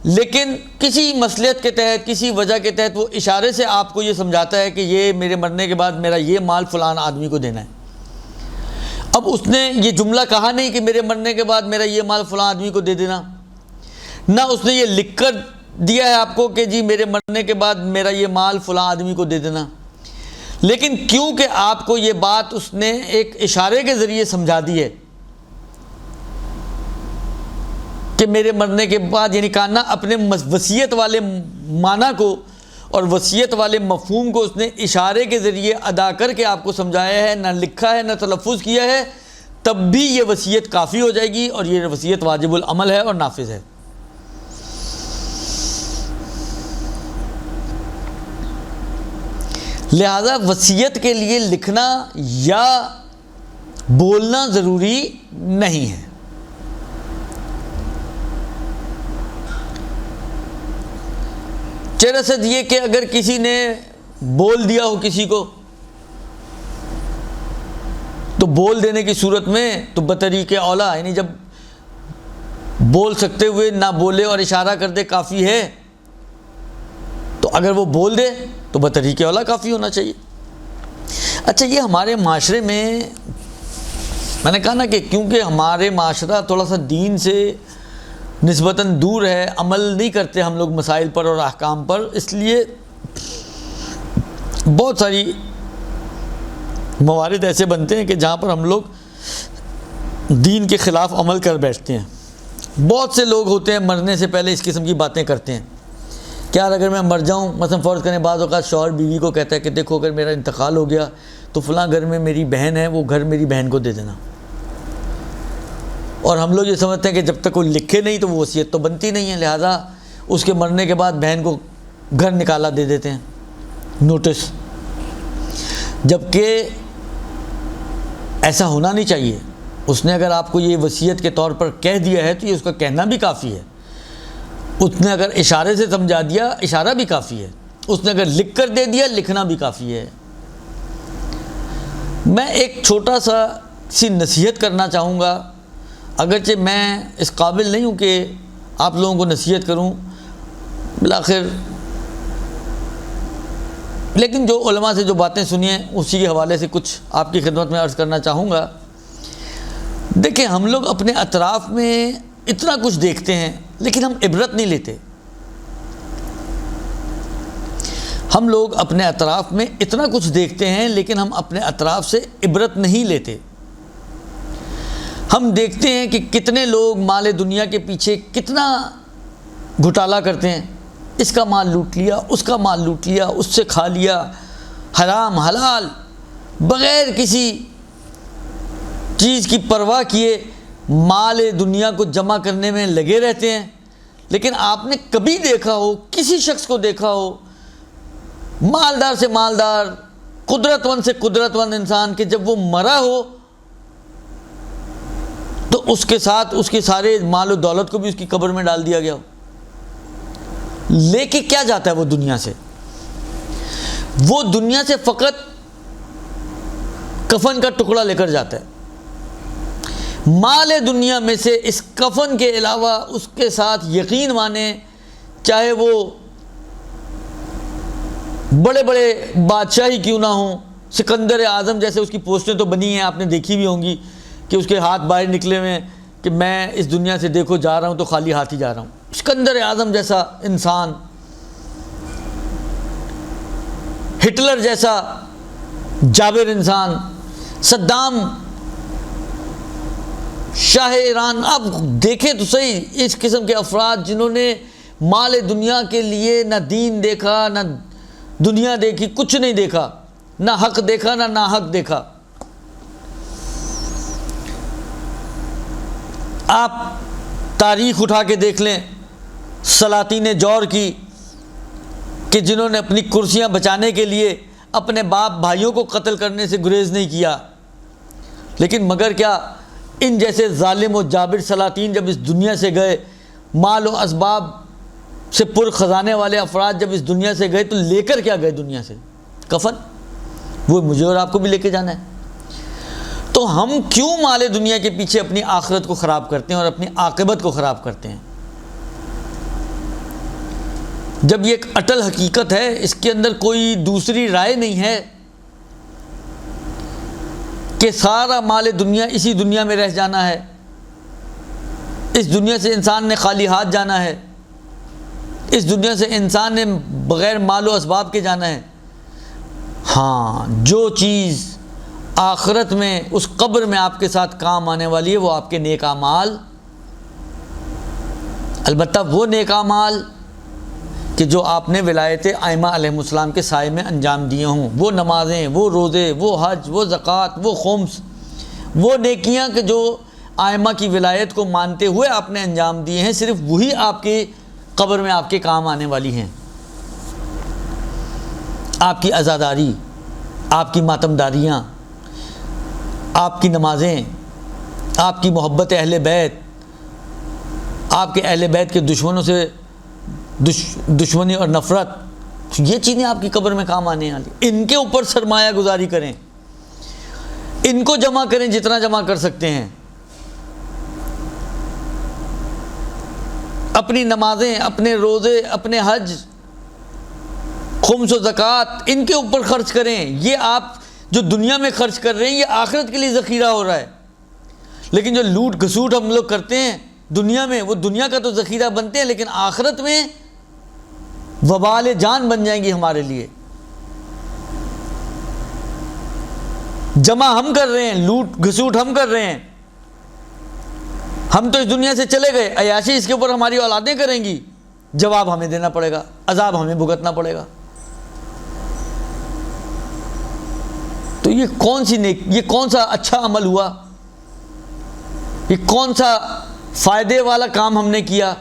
لیکن کسی مصلحت کے تحت، کسی وجہ کے تحت وہ اشارے سے آپ کو یہ سمجھاتا ہے کہ یہ میرے مرنے کے بعد میرا یہ مال فلان آدمی کو دینا ہے۔ اب اس نے یہ جملہ کہا نہیں کہ میرے مرنے کے بعد میرا یہ مال فلان آدمی کو دے دینا، نہ اس نے یہ لکھ کر دیا ہے آپ کو کہ جی میرے مرنے کے بعد میرا یہ مال فلاں آدمی کو دے دینا، لیکن کیونکہ آپ کو یہ بات اس نے ایک اشارے کے ذریعے سمجھا دی ہے کہ میرے مرنے کے بعد، یعنی کہنا اپنے وصیت والے معنی کو اور وصیت والے مفہوم کو اس نے اشارے کے ذریعے ادا کر کے آپ کو سمجھایا ہے، نہ لکھا ہے نہ تلفظ کیا ہے، تب بھی یہ وصیت کافی ہو جائے گی اور یہ وصیت واجب العمل ہے اور نافذ ہے۔ لہذا وصیت کے لیے لکھنا یا بولنا ضروری نہیں ہے۔ چرصد یہ کہ اگر کسی نے بول دیا ہو کسی کو، تو بول دینے کی صورت میں تو بطریق اولا، یعنی جب بول سکتے ہوئے نہ بولے اور اشارہ کر دے کافی ہے، تو اگر وہ بول دے تو بطریق اولا کافی ہونا چاہیے۔ اچھا، یہ ہمارے معاشرے میں نے کہا نا کہ کیونکہ ہمارے معاشرہ تھوڑا سا دین سے نسبتاً دور ہے، عمل نہیں کرتے ہم لوگ مسائل پر اور احکام پر، اس لیے بہت ساری موارد ایسے بنتے ہیں کہ جہاں پر ہم لوگ دین کے خلاف عمل کر بیٹھتے ہیں۔ بہت سے لوگ ہوتے ہیں مرنے سے پہلے اس قسم کی باتیں کرتے ہیں کہ یار اگر میں مر جاؤں، مثلا فرض کریں بعض اوقات شوہر بیوی کو کہتا ہے کہ دیکھو اگر میرا انتقال ہو گیا تو فلاں گھر میں میری بہن ہے، وہ گھر میری بہن کو دے دینا، اور ہم لوگ یہ سمجھتے ہیں کہ جب تک وہ لکھے نہیں تو وہ وصیت تو بنتی نہیں ہے، لہذا اس کے مرنے کے بعد بہن کو گھر نکالا دے دیتے ہیں، نوٹس، جبکہ ایسا ہونا نہیں چاہیے۔ اس نے اگر آپ کو یہ وصیت کے طور پر کہہ دیا ہے تو یہ اس کا کہنا بھی کافی ہے، اس نے اگر اشارے سے سمجھا دیا، اشارہ بھی کافی ہے، اس نے اگر لکھ کر دے دیا، لکھنا بھی کافی ہے۔ میں ایک چھوٹا سا سی نصیحت کرنا چاہوں گا، اگرچہ میں اس قابل نہیں ہوں کہ آپ لوگوں کو نصیحت کروں بالآخر، لیکن جو علماء سے جو باتیں سنی ہیں اسی کے حوالے سے کچھ آپ کی خدمت میں عرض کرنا چاہوں گا دیکھیں ہم لوگ اپنے اطراف میں اتنا کچھ دیکھتے ہیں لیکن ہم عبرت نہیں لیتے. ہم لوگ اپنے اطراف میں اتنا کچھ دیکھتے ہیں لیکن ہم اپنے اطراف سے عبرت نہیں لیتے. ہم دیکھتے ہیں کہ کتنے لوگ مال دنیا کے پیچھے کتنا گھوٹالہ کرتے ہیں. اس کا مال لوٹ لیا, اس کا مال لوٹ لیا, اس سے کھا لیا, حرام حلال بغیر کسی چیز کی پرواہ کیے مال دنیا کو جمع کرنے میں لگے رہتے ہیں. لیکن آپ نے کبھی دیکھا ہو, کسی شخص کو دیکھا ہو, مالدار سے مالدار, قدرتمند سے قدرتمند انسان کہ جب وہ مرا ہو تو اس کے ساتھ اس کے سارے مال و دولت کو بھی اس کی قبر میں ڈال دیا گیا ہو؟ لے کے کیا جاتا ہے وہ دنیا سے؟ وہ دنیا سے فقط کفن کا ٹکڑا لے کر جاتا ہے. مال دنیا میں سے اس کفن کے علاوہ اس کے ساتھ یقین مانے چاہے وہ بڑے بڑے بادشاہی کیوں نہ ہوں, سکندر اعظم جیسے اس کی پوسٹیں تو بنی ہیں, آپ نے دیکھی بھی ہوں گی کہ اس کے ہاتھ باہر نکلے ہوئے ہیں کہ میں اس دنیا سے دیکھو جا رہا ہوں تو خالی ہاتھ ہی جا رہا ہوں. سکندر اعظم جیسا انسان, ہٹلر جیسا جابر انسان, صدام شاہ ایران, آپ دیکھیں تو صحیح اس قسم کے افراد جنہوں نے مال دنیا کے لیے نہ دین دیکھا نہ دنیا دیکھی, کچھ نہیں دیکھا, نہ حق دیکھا نہ ناحق دیکھا. آپ تاریخ اٹھا کے دیکھ لیں سلاطین جور کی کہ جنہوں نے اپنی کرسیاں بچانے کے لیے اپنے باپ بھائیوں کو قتل کرنے سے گریز نہیں کیا. لیکن مگر کیا ان جیسے ظالم و جابر سلاطین جب اس دنیا سے گئے, مال و اسباب سے پر خزانے والے افراد جب اس دنیا سے گئے تو لے کر کیا گئے دنیا سے؟ کفن. وہ مجھے اور آپ کو بھی لے کے جانا ہے. تو ہم کیوں مال دنیا کے پیچھے اپنی آخرت کو خراب کرتے ہیں اور اپنی عاقبت کو خراب کرتے ہیں؟ جب یہ ایک اٹل حقیقت ہے, اس کے اندر کوئی دوسری رائے نہیں ہے کہ سارا مال دنیا اسی دنیا میں رہ جانا ہے, اس دنیا سے انسان نے خالی ہاتھ جانا ہے, اس دنیا سے انسان نے بغیر مال و اسباب کے جانا ہے. ہاں, جو چیز آخرت میں اس قبر میں آپ کے ساتھ کام آنے والی ہے وہ آپ کے نیک اعمال, البتہ وہ نیک اعمال کہ جو آپ نے ولایت ائمہ علیہ السلام کے سائے میں انجام دیے ہوں, وہ نمازیں, وہ روزے, وہ حج, وہ زکوٰۃ, وہ خمس, وہ نیکیاں کہ جو ائمہ کی ولایت کو مانتے ہوئے آپ نے انجام دیے ہیں, صرف وہی آپ کی قبر میں آپ کے کام آنے والی ہیں. آپ کی عزاداری, آپ کی ماتمداریاں, آپ کی نمازیں, آپ کی محبت اہل بیت, آپ کے اہل بیت کے دشمنوں سے دشمنی اور نفرت, یہ چیزیں آپ کی قبر میں کام آنے والی. ان کے اوپر سرمایہ گزاری کریں, ان کو جمع کریں جتنا جمع کر سکتے ہیں. اپنی نمازیں, اپنے روزے, اپنے حج, خمس و زکوٰۃ ان کے اوپر خرچ کریں. یہ آپ جو دنیا میں خرچ کر رہے ہیں یہ آخرت کے لیے ذخیرہ ہو رہا ہے. لیکن جو لوٹ گھسوٹ ہم لوگ کرتے ہیں دنیا میں, وہ دنیا کا تو ذخیرہ بنتے ہیں لیکن آخرت میں وبال جان بن جائیں گی ہمارے لیے. جمع ہم کر رہے ہیں, لوٹ گھسوٹ ہم کر رہے ہیں. ہم تو اس دنیا سے چلے گئے, عیاشی اس کے اوپر ہماری اولادیں کریں گی, جواب ہمیں دینا پڑے گا, عذاب ہمیں بھگتنا پڑے گا. تو یہ کون سا اچھا عمل ہوا, یہ کون سا فائدے والا کام ہم نے کیا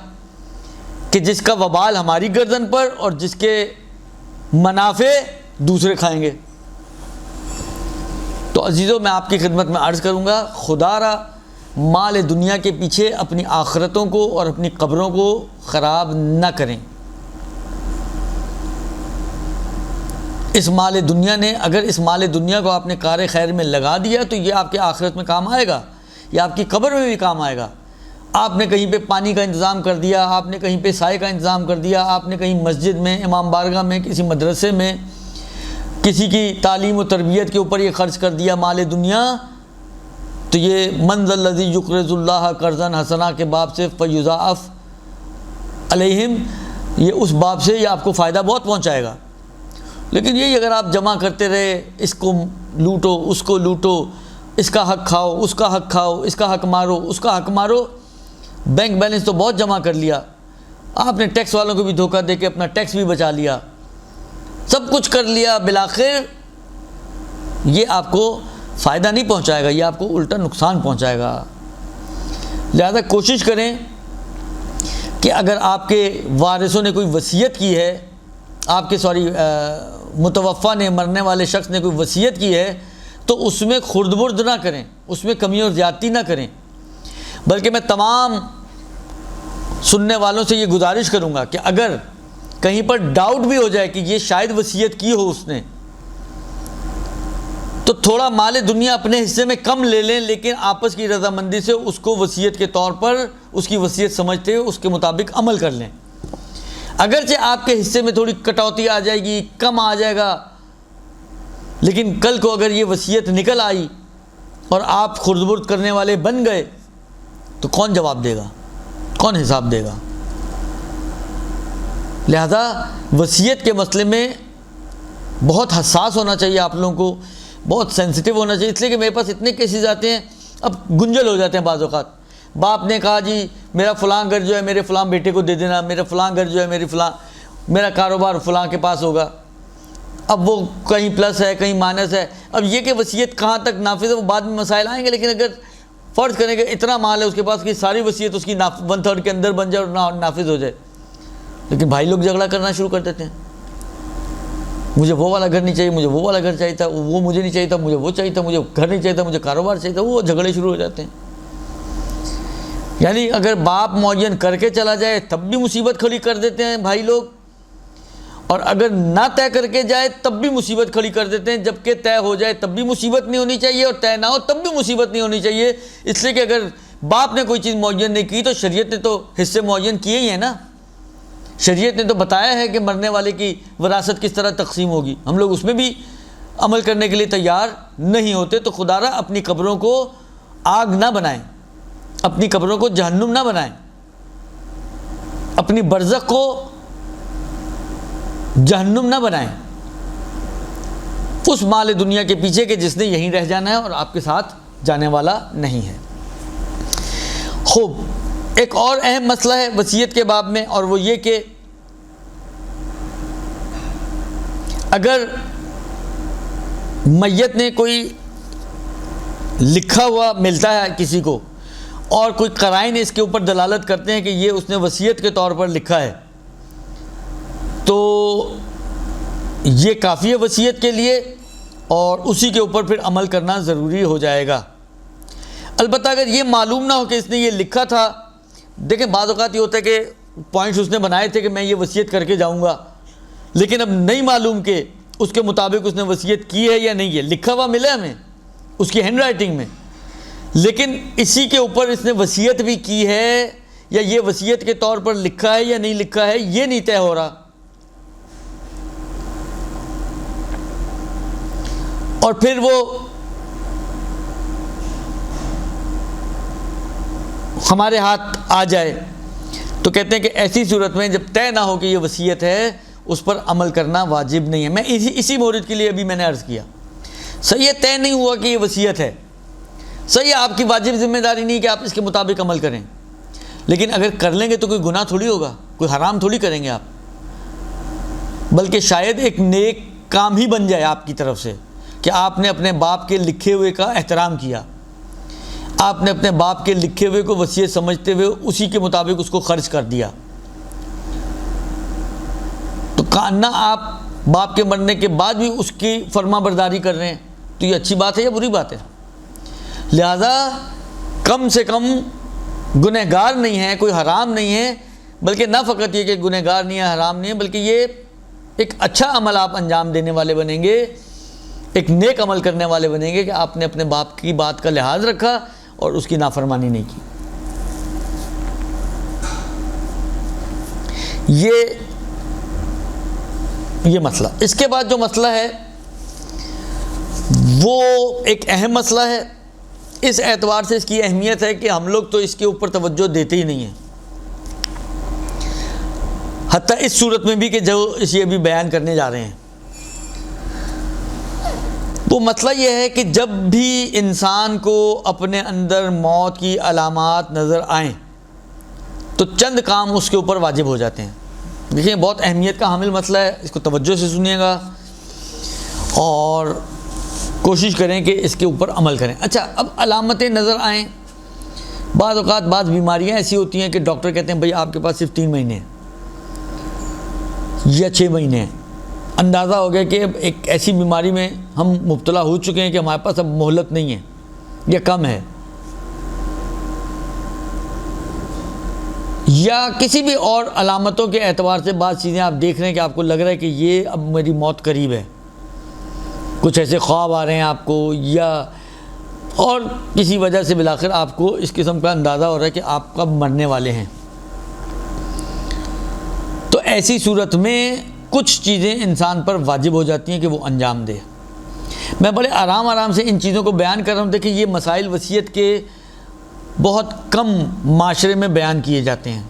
کہ جس کا وبال ہماری گردن پر اور جس کے منافع دوسرے کھائیں گے. تو عزیزو, میں آپ کی خدمت میں عرض کروں گا, خدا را مال دنیا کے پیچھے اپنی آخرتوں کو اور اپنی قبروں کو خراب نہ کریں. اس مال دنیا نے, اگر اس مال دنیا کو آپ نے کار خیر میں لگا دیا تو یہ آپ کے آخرت میں کام آئے گا, یہ آپ کی قبر میں بھی کام آئے گا. آپ نے کہیں پہ پانی کا انتظام کر دیا, آپ نے کہیں پہ سائے کا انتظام کر دیا, آپ نے کہیں مسجد میں, امام بارگاہ میں, کسی مدرسے میں, کسی کی تعلیم و تربیت کے اوپر یہ خرچ کر دیا مال دنیا, تو یہ من ذا الذی یقرض اللہ قرضا حسنا کے باب سے فیضاعف علیہم، یہ اس باب سے یہ آپ کو فائدہ بہت پہنچائے گا. لیکن یہی اگر آپ جمع کرتے رہے، اس کو لوٹو اس کو لوٹو، اس کا حق کھاؤ اس کا حق کھاؤ، اس کا حق مارو اس کا حق مارو، بینک بیلنس تو بہت جمع کر لیا آپ نے، ٹیکس والوں کو بھی دھوکہ دے کے اپنا ٹیکس بھی بچا لیا، سب کچھ کر لیا، بالآخر یہ آپ کو فائدہ نہیں پہنچائے گا، یہ آپ کو الٹا نقصان پہنچائے گا. لہذا کوشش کریں کہ اگر آپ کے وارثوں نے کوئی وصیت کی ہے، آپ کے متوفی نے، مرنے والے شخص نے کوئی وصیت کی ہے، تو اس میں خرد برد نہ کریں، اس میں کمی اور زیادتی نہ کریں. بلکہ میں تمام سننے والوں سے یہ گزارش کروں گا کہ اگر کہیں پر ڈاؤٹ بھی ہو جائے کہ یہ شاید وصیت کی ہو اس نے، تو تھوڑا مال دنیا اپنے حصے میں کم لے لیں، لیکن آپس کی رضامندی سے اس کو وصیت کے طور پر اس کی وصیت سمجھتے ہوئے اس کے مطابق عمل کر لیں. اگرچہ آپ کے حصے میں تھوڑی کٹوتی آ جائے گی، کم آ جائے گا، لیکن کل کو اگر یہ وصیت نکل آئی اور آپ خرد برد کرنے والے بن گئے تو کون جواب دے گا، کون حساب دے گا؟ لہذا وصیت کے مسئلے میں بہت حساس ہونا چاہیے، آپ لوگوں کو بہت سینسٹیو ہونا چاہیے. اس لیے کہ میرے پاس اتنے کیسز آتے ہیں، اب گنجل ہو جاتے ہیں بعض اوقات. باپ نے کہا جی میرا فلاں گھر جو ہے میرے فلاں بیٹے کو دے دینا، میرا فلاں گھر جو ہے میرا کاروبار فلاں کے پاس ہوگا. اب وہ کہیں پلس ہے کہیں مائنس ہے. اب یہ کہ وصیت کہاں تک نافذ ہے وہ بعد میں مسائل آئیں گے، لیکن اگر فرض کریں کہ اتنا مال ہے اس کے پاس کہ ساری وصیت اس کی 1/3 کے اندر بن جائے اور نافذ ہو جائے، لیکن بھائی لوگ جھگڑا کرنا شروع کر دیتے ہیں، مجھے وہ والا گھر نہیں چاہیے، مجھے وہ والا گھر چاہیے تھا، وہ مجھے نہیں چاہیے تھا، مجھے وہ چاہیے تھا، مجھے گھر نہیں چاہیے تھا، مجھے کاروبار چاہیے تھا، وہ جھگڑے شروع ہو جاتے ہیں. یعنی اگر باپ معین کر کے چلا جائے تب بھی مصیبت کھڑی کر دیتے ہیں بھائی لوگ، اور اگر نہ طے کر کے جائے تب بھی مصیبت کھڑی کر دیتے ہیں. جبکہ طے ہو جائے تب بھی مصیبت نہیں ہونی چاہیے، اور طے نہ ہو تب بھی مصیبت نہیں ہونی چاہیے. اس لیے کہ اگر باپ نے کوئی چیز معین نہیں کی تو شریعت نے تو حصے معین کیے ہی ہیں نا. شریعت نے تو بتایا ہے کہ مرنے والے کی وراثت کس طرح تقسیم ہوگی، ہم لوگ اس میں بھی عمل کرنے کے لیے تیار نہیں ہوتے. تو خدا را اپنی قبروں کو آگ نہ بنائیں، اپنی قبروں کو جہنم نہ بنائیں، اپنی برزخ کو جہنم نہ بنائیں اس مال دنیا کے پیچھے کہ جس نے یہیں رہ جانا ہے اور آپ کے ساتھ جانے والا نہیں ہے. خوب، ایک اور اہم مسئلہ ہے وصیت کے باب میں، اور وہ یہ کہ اگر میت نے کوئی لکھا ہوا ملتا ہے کسی کو اور کوئی قرائن اس کے اوپر دلالت کرتے ہیں کہ یہ اس نے وصیت کے طور پر لکھا ہے، تو یہ کافی ہے وصیت کے لیے اور اسی کے اوپر پھر عمل کرنا ضروری ہو جائے گا. البتہ اگر یہ معلوم نہ ہو کہ اس نے یہ لکھا تھا، دیکھیں بعض اوقات یہ ہوتا ہے کہ پوائنٹس اس نے بنائے تھے کہ میں یہ وصیت کر کے جاؤں گا، لیکن اب نہیں معلوم کہ اس کے مطابق اس نے وصیت کی ہے یا نہیں ہے. لکھا ہوا ملا ہمیں اس کی ہینڈ رائٹنگ میں، لیکن اسی کے اوپر اس نے وصیت بھی کی ہے یا یہ وصیت کے طور پر لکھا ہے یا نہیں لکھا ہے یہ نہیں طے ہو رہا. اور پھر وہ ہمارے ہاتھ آ جائے تو کہتے ہیں کہ ایسی صورت میں جب طے نہ ہو کہ یہ وصیت ہے اس پر عمل کرنا واجب نہیں ہے. میں اسی مورد کے لیے ابھی میں نے عرض کیا، صحیح طے نہیں ہوا کہ یہ وصیت ہے، صحیح آپ کی واجب ذمہ داری نہیں کہ آپ اس کے مطابق عمل کریں، لیکن اگر کر لیں گے تو کوئی گناہ تھوڑی ہوگا، کوئی حرام تھوڑی کریں گے آپ، بلکہ شاید ایک نیک کام ہی بن جائے آپ کی طرف سے کہ آپ نے اپنے باپ کے لکھے ہوئے کا احترام کیا، آپ نے اپنے باپ کے لکھے ہوئے کو وصیت سمجھتے ہوئے اسی کے مطابق اس کو خرچ کر دیا. تو نہ آپ باپ کے مرنے کے بعد بھی اس کی فرما برداری کر رہے ہیں، تو یہ اچھی بات ہے یا بری بات ہے؟ لہذا کم سے کم گنہگار نہیں ہے، کوئی حرام نہیں ہے، بلکہ نہ فقط یہ کہ گنہگار نہیں ہے، حرام نہیں ہے، بلکہ یہ ایک اچھا عمل آپ انجام دینے والے بنیں گے، ایک نیک عمل کرنے والے بنیں گے کہ آپ نے اپنے باپ کی بات کا لحاظ رکھا اور اس کی نافرمانی نہیں کی. یہ مسئلہ. اس کے بعد جو مسئلہ ہے وہ ایک اہم مسئلہ ہے اس اعتبار سے اس کی اہمیت ہے کہ ہم لوگ تو اس کے اوپر توجہ دیتے ہی نہیں ہیں، حتیٰ اس صورت میں بھی کہ جو اسے ابھی بیان کرنے جا رہے ہیں۔ وہ مسئلہ یہ ہے کہ جب بھی انسان کو اپنے اندر موت کی علامات نظر آئیں تو چند کام اس کے اوپر واجب ہو جاتے ہیں۔ دیکھیں بہت اہمیت کا حامل مسئلہ ہے، اس کو توجہ سے سنیے گا اور کوشش کریں کہ اس کے اوپر عمل کریں۔ اچھا، اب علامتیں نظر آئیں، بعض اوقات بعض بیماریاں ایسی ہوتی ہیں کہ ڈاکٹر کہتے ہیں بھئی آپ کے پاس صرف 3 مہینے ہیں یا 6 مہینے ہیں، اندازہ ہو گیا کہ ایک ایسی بیماری میں ہم مبتلا ہو چکے ہیں کہ ہمارے پاس اب مہلت نہیں ہے یا کم ہے، یا کسی بھی اور علامتوں کے اعتبار سے بعض چیزیں آپ دیکھ رہے ہیں کہ آپ کو لگ رہا ہے کہ یہ اب میری موت قریب ہے، کچھ ایسے خواب آ رہے ہیں آپ کو، یا اور کسی وجہ سے بالآخر آپ کو اس قسم کا اندازہ ہو رہا ہے کہ آپ کب مرنے والے ہیں، تو ایسی صورت میں کچھ چیزیں انسان پر واجب ہو جاتی ہیں کہ وہ انجام دے۔ میں بڑے آرام سے ان چیزوں کو بیان کر رہا ہوں۔ دیکھیں یہ مسائل وصیت کے بہت کم معاشرے میں بیان کیے جاتے ہیں،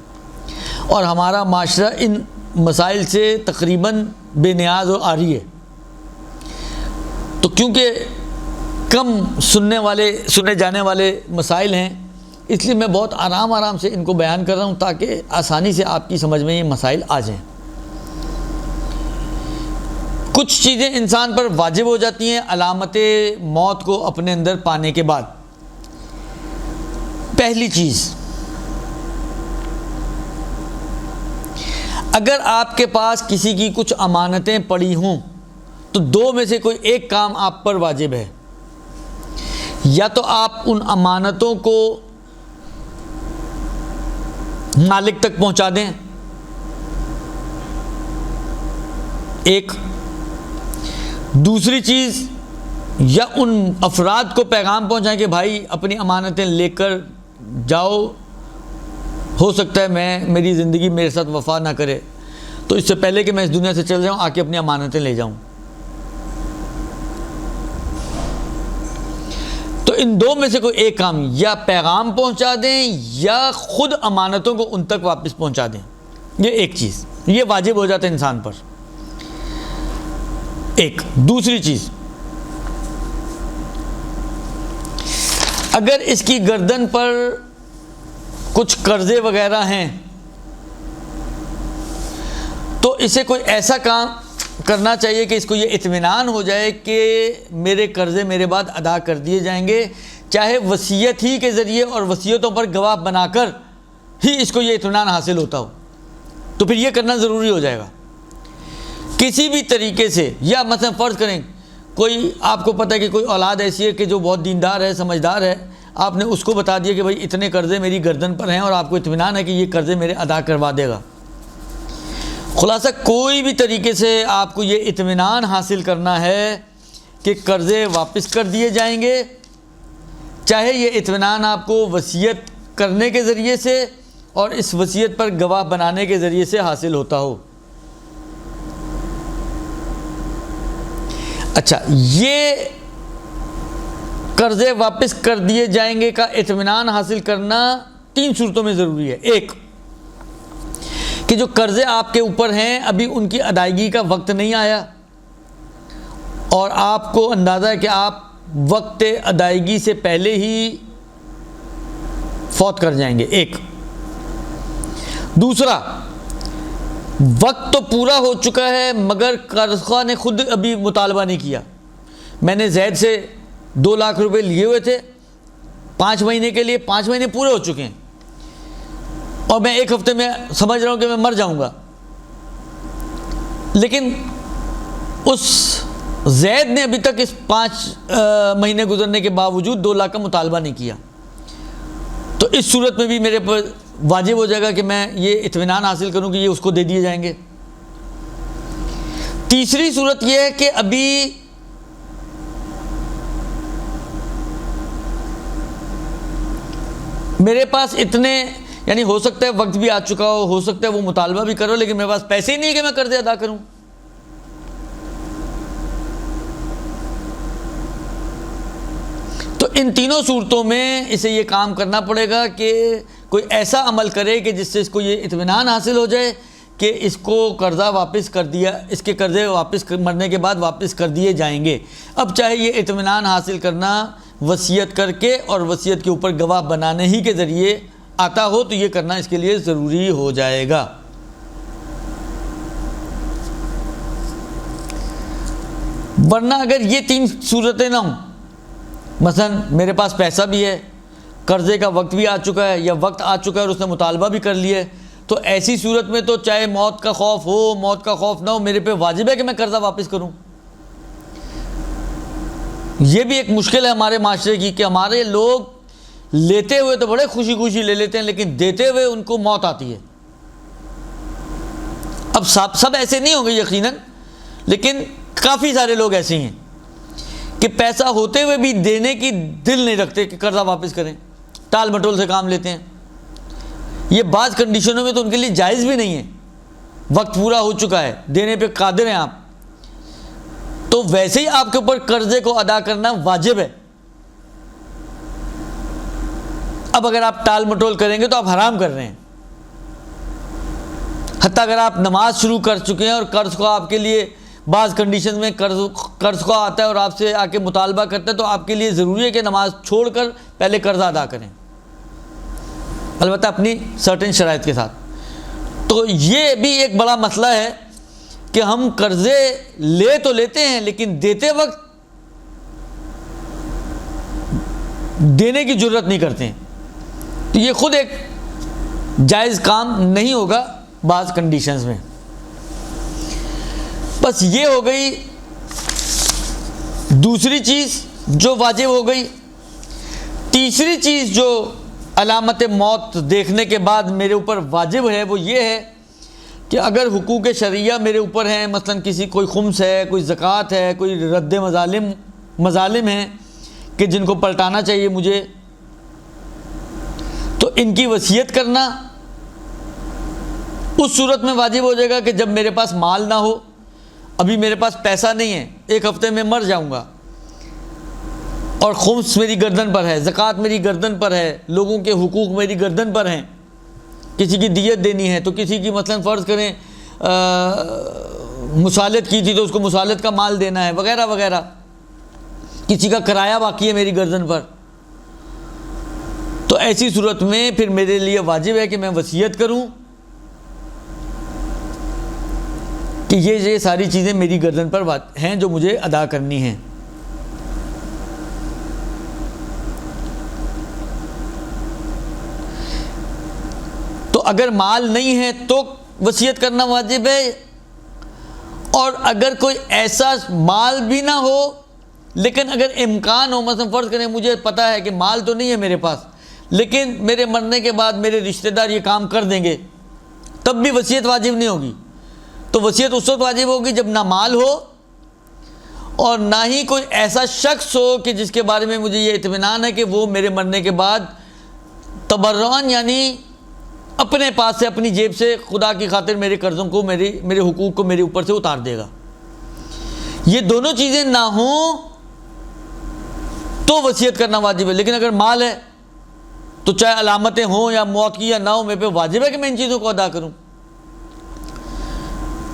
اور ہمارا معاشرہ ان مسائل سے تقریباً بے نیاز اور عاری ہے، تو کیونکہ کم سنے جانے والے مسائل ہیں، اس لیے میں بہت آرام سے ان کو بیان کر رہا ہوں تاکہ آسانی سے آپ کی سمجھ میں یہ مسائل آ جائیں۔ کچھ چیزیں انسان پر واجب ہو جاتی ہیں علامت موت کو اپنے اندر پانے کے بعد۔ پہلی چیز، اگر آپ کے پاس کسی کی کچھ امانتیں پڑی ہوں تو 2 میں سے کوئی ایک کام آپ پر واجب ہے، یا تو آپ ان امانتوں کو مالک تک پہنچا دیں، ایک دوسری چیز، یا ان افراد کو پیغام پہنچائیں کہ بھائی اپنی امانتیں لے کر جاؤ، ہو سکتا ہے میری زندگی میرے ساتھ وفا نہ کرے، تو اس سے پہلے کہ میں اس دنیا سے چل جاؤں آ کے اپنی امانتیں لے جاؤں۔ تو ان 2 میں سے کوئی ایک کام، یا پیغام پہنچا دیں یا خود امانتوں کو ان تک واپس پہنچا دیں، یہ ایک چیز، یہ واجب ہو جاتا ہے انسان پر۔ ایک دوسری چیز، اگر اس کی گردن پر کچھ قرضے وغیرہ ہیں تو اسے کوئی ایسا کام کرنا چاہیے کہ اس کو یہ اطمینان ہو جائے کہ میرے قرضے میرے بعد ادا کر دیے جائیں گے، چاہے وصیت ہی کے ذریعے اور وصیتوں پر گواہ بنا کر ہی اس کو یہ اطمینان حاصل ہوتا ہو، تو پھر یہ کرنا ضروری ہو جائے گا کسی بھی طریقے سے۔ یا مثلا فرض کریں کوئی آپ کو پتہ ہے کہ کوئی اولاد ایسی ہے کہ جو بہت دیندار ہے، سمجھدار ہے، آپ نے اس کو بتا دیا کہ بھائی اتنے قرضے میری گردن پر ہیں اور آپ کو اطمینان ہے کہ یہ قرضے میرے ادا کروا دے گا۔ خلاصہ کوئی بھی طریقے سے آپ کو یہ اطمینان حاصل کرنا ہے کہ قرضے واپس کر دیے جائیں گے، چاہے یہ اطمینان آپ کو وصیت کرنے کے ذریعے سے اور اس وصیت پر گواہ بنانے کے ذریعے سے حاصل ہوتا ہو۔ اچھا، یہ قرضے واپس کر دیے جائیں گے کا اطمینان حاصل کرنا 3 صورتوں میں ضروری ہے۔ ایک کہ جو قرضے آپ کے اوپر ہیں ابھی ان کی ادائیگی کا وقت نہیں آیا اور آپ کو اندازہ ہے کہ آپ وقت ادائیگی سے پہلے ہی فوت کر جائیں گے، ایک۔ دوسرا، وقت تو پورا ہو چکا ہے مگر قرض خواہ نے خود ابھی مطالبہ نہیں کیا، میں نے زید سے 2 لاکھ روپے لیے ہوئے تھے 5 مہینے کے لیے، 5 مہینے پورے ہو چکے ہیں اور میں 1 ہفتے میں سمجھ رہا ہوں کہ میں مر جاؤں گا، لیکن اس زید نے ابھی تک اس 5 مہینے گزرنے کے باوجود 2 لاکھ کا مطالبہ نہیں کیا، تو اس صورت میں بھی میرے پر واجب ہو جائے گا کہ میں یہ اطمینان حاصل کروں کہ یہ اس کو دے دیے جائیں گے۔ تیسری صورت یہ ہے کہ ابھی میرے پاس اتنے، یعنی ہو سکتا ہے وقت بھی آ چکا ہو سکتا ہے وہ مطالبہ بھی کرو، لیکن میرے پاس پیسے ہی نہیں کہ میں قرضے ادا کروں۔ تو تو ان تینوں صورتوں میں اسے یہ کام کرنا پڑے گا کہ کوئی ایسا عمل کرے کہ جس سے اس کو یہ اطمینان حاصل ہو جائے کہ اس کو قرضہ واپس کر دیا، اس کے قرضے واپس مرنے کے بعد واپس کر دیے جائیں گے۔ اب چاہے یہ اطمینان حاصل کرنا وصیت کر کے اور وصیت کے اوپر گواہ بنانے ہی کے ذریعے آتا ہو تو یہ کرنا اس کے لیے ضروری ہو جائے گا۔ ورنہ اگر یہ تین صورتیں نہ ہوں، مثلا میرے پاس پیسہ بھی ہے، قرضے کا وقت بھی آ چکا ہے یا وقت آ چکا ہے اور اس نے مطالبہ بھی کر لیا ہے، تو ایسی صورت میں تو چاہے موت کا خوف ہو موت کا خوف نہ ہو، میرے پہ واجب ہے کہ میں قرضہ واپس کروں۔ یہ بھی ایک مشکل ہے ہمارے معاشرے کی کہ ہمارے لوگ لیتے ہوئے تو بڑے خوشی خوشی لے لیتے ہیں، لیکن دیتے ہوئے ان کو موت آتی ہے۔ اب سب ایسے نہیں ہوں گے یقیناً، لیکن کافی سارے لوگ ایسے ہیں کہ پیسہ ہوتے ہوئے بھی دینے کی دل نہیں رکھتے کہ قرضہ واپس کریں، ٹال مٹول سے کام لیتے ہیں۔ یہ بعض کنڈیشنوں میں تو ان کے لیے جائز بھی نہیں ہے، وقت پورا ہو چکا ہے، دینے پہ قادر ہیں آپ، تو ویسے ہی آپ کے اوپر قرضے کو ادا کرنا واجب ہے۔ اب اگر آپ ٹال مٹول کریں گے تو آپ حرام کر رہے ہیں۔ حتیٰ اگر آپ نماز شروع کر چکے ہیں اور قرض کو آپ کے لیے بعض کنڈیشن میں قرض کو آتا ہے اور آپ سے آ کے مطالبہ کرتا ہے، تو آپ کے لیے ضروری ہے کہ نماز چھوڑ کر پہلے قرضہ ادا کریں، البتہ اپنی سرٹن شرائط کے ساتھ۔ تو یہ بھی ایک بڑا مسئلہ ہے کہ ہم قرضے لے تو لیتے ہیں لیکن دیتے وقت دینے کی جرت نہیں کرتے ہیں، تو یہ خود ایک جائز کام نہیں ہوگا بعض کنڈیشنز میں۔ بس یہ ہو گئی دوسری چیز جو واجب ہو گئی۔ تیسری چیز جو علامت موت دیکھنے کے بعد میرے اوپر واجب ہے وہ یہ ہے کہ اگر حقوق شرعیہ میرے اوپر ہیں، مثلا کوئی خمس ہے، کوئی زکوٰۃ ہے، کوئی رد مظالم ہیں کہ جن کو پلٹانا چاہیے مجھے، تو ان کی وصیت کرنا اس صورت میں واجب ہو جائے گا کہ جب میرے پاس مال نہ ہو، ابھی میرے پاس پیسہ نہیں ہے، ایک ہفتے میں مر جاؤں گا اور خمس میری گردن پر ہے، زکوٰۃ میری گردن پر ہے، لوگوں کے حقوق میری گردن پر ہیں، کسی کی دیت دینی ہے تو کسی کی مثلا فرض کریں مصالحت کی تھی تو اس کو مصالحت کا مال دینا ہے وغیرہ وغیرہ، کسی کا کرایہ باقی ہے میری گردن پر، تو ایسی صورت میں پھر میرے لیے واجب ہے کہ میں وصیت کروں کہ یہ ساری چیزیں میری گردن پر ہیں جو مجھے ادا کرنی ہیں۔ تو اگر مال نہیں ہے تو وصیت کرنا واجب ہے، اور اگر کوئی ایسا مال بھی نہ ہو لیکن اگر امکان ہو، مثلا فرض کریں مجھے پتہ ہے کہ مال تو نہیں ہے میرے پاس لیکن میرے مرنے کے بعد میرے رشتہ دار یہ کام کر دیں گے، تب بھی وصیت واجب نہیں ہوگی۔ تو وصیت اس وقت واجب ہوگی جب نہ مال ہو اور نہ ہی کوئی ایسا شخص ہو کہ جس کے بارے میں مجھے یہ اطمینان ہے کہ وہ میرے مرنے کے بعد تبرعاً یعنی اپنے پاس سے اپنی جیب سے خدا کی خاطر میرے قرضوں کو میرے حقوق کو میرے اوپر سے اتار دے گا۔ یہ دونوں چیزیں نہ ہوں تو وصیت کرنا واجب ہے، لیکن اگر مال ہے تو چاہے علامتیں ہوں یا موت کی یا نہ ہو، میرے پہ واجب ہے کہ میں ان چیزوں کو ادا کروں۔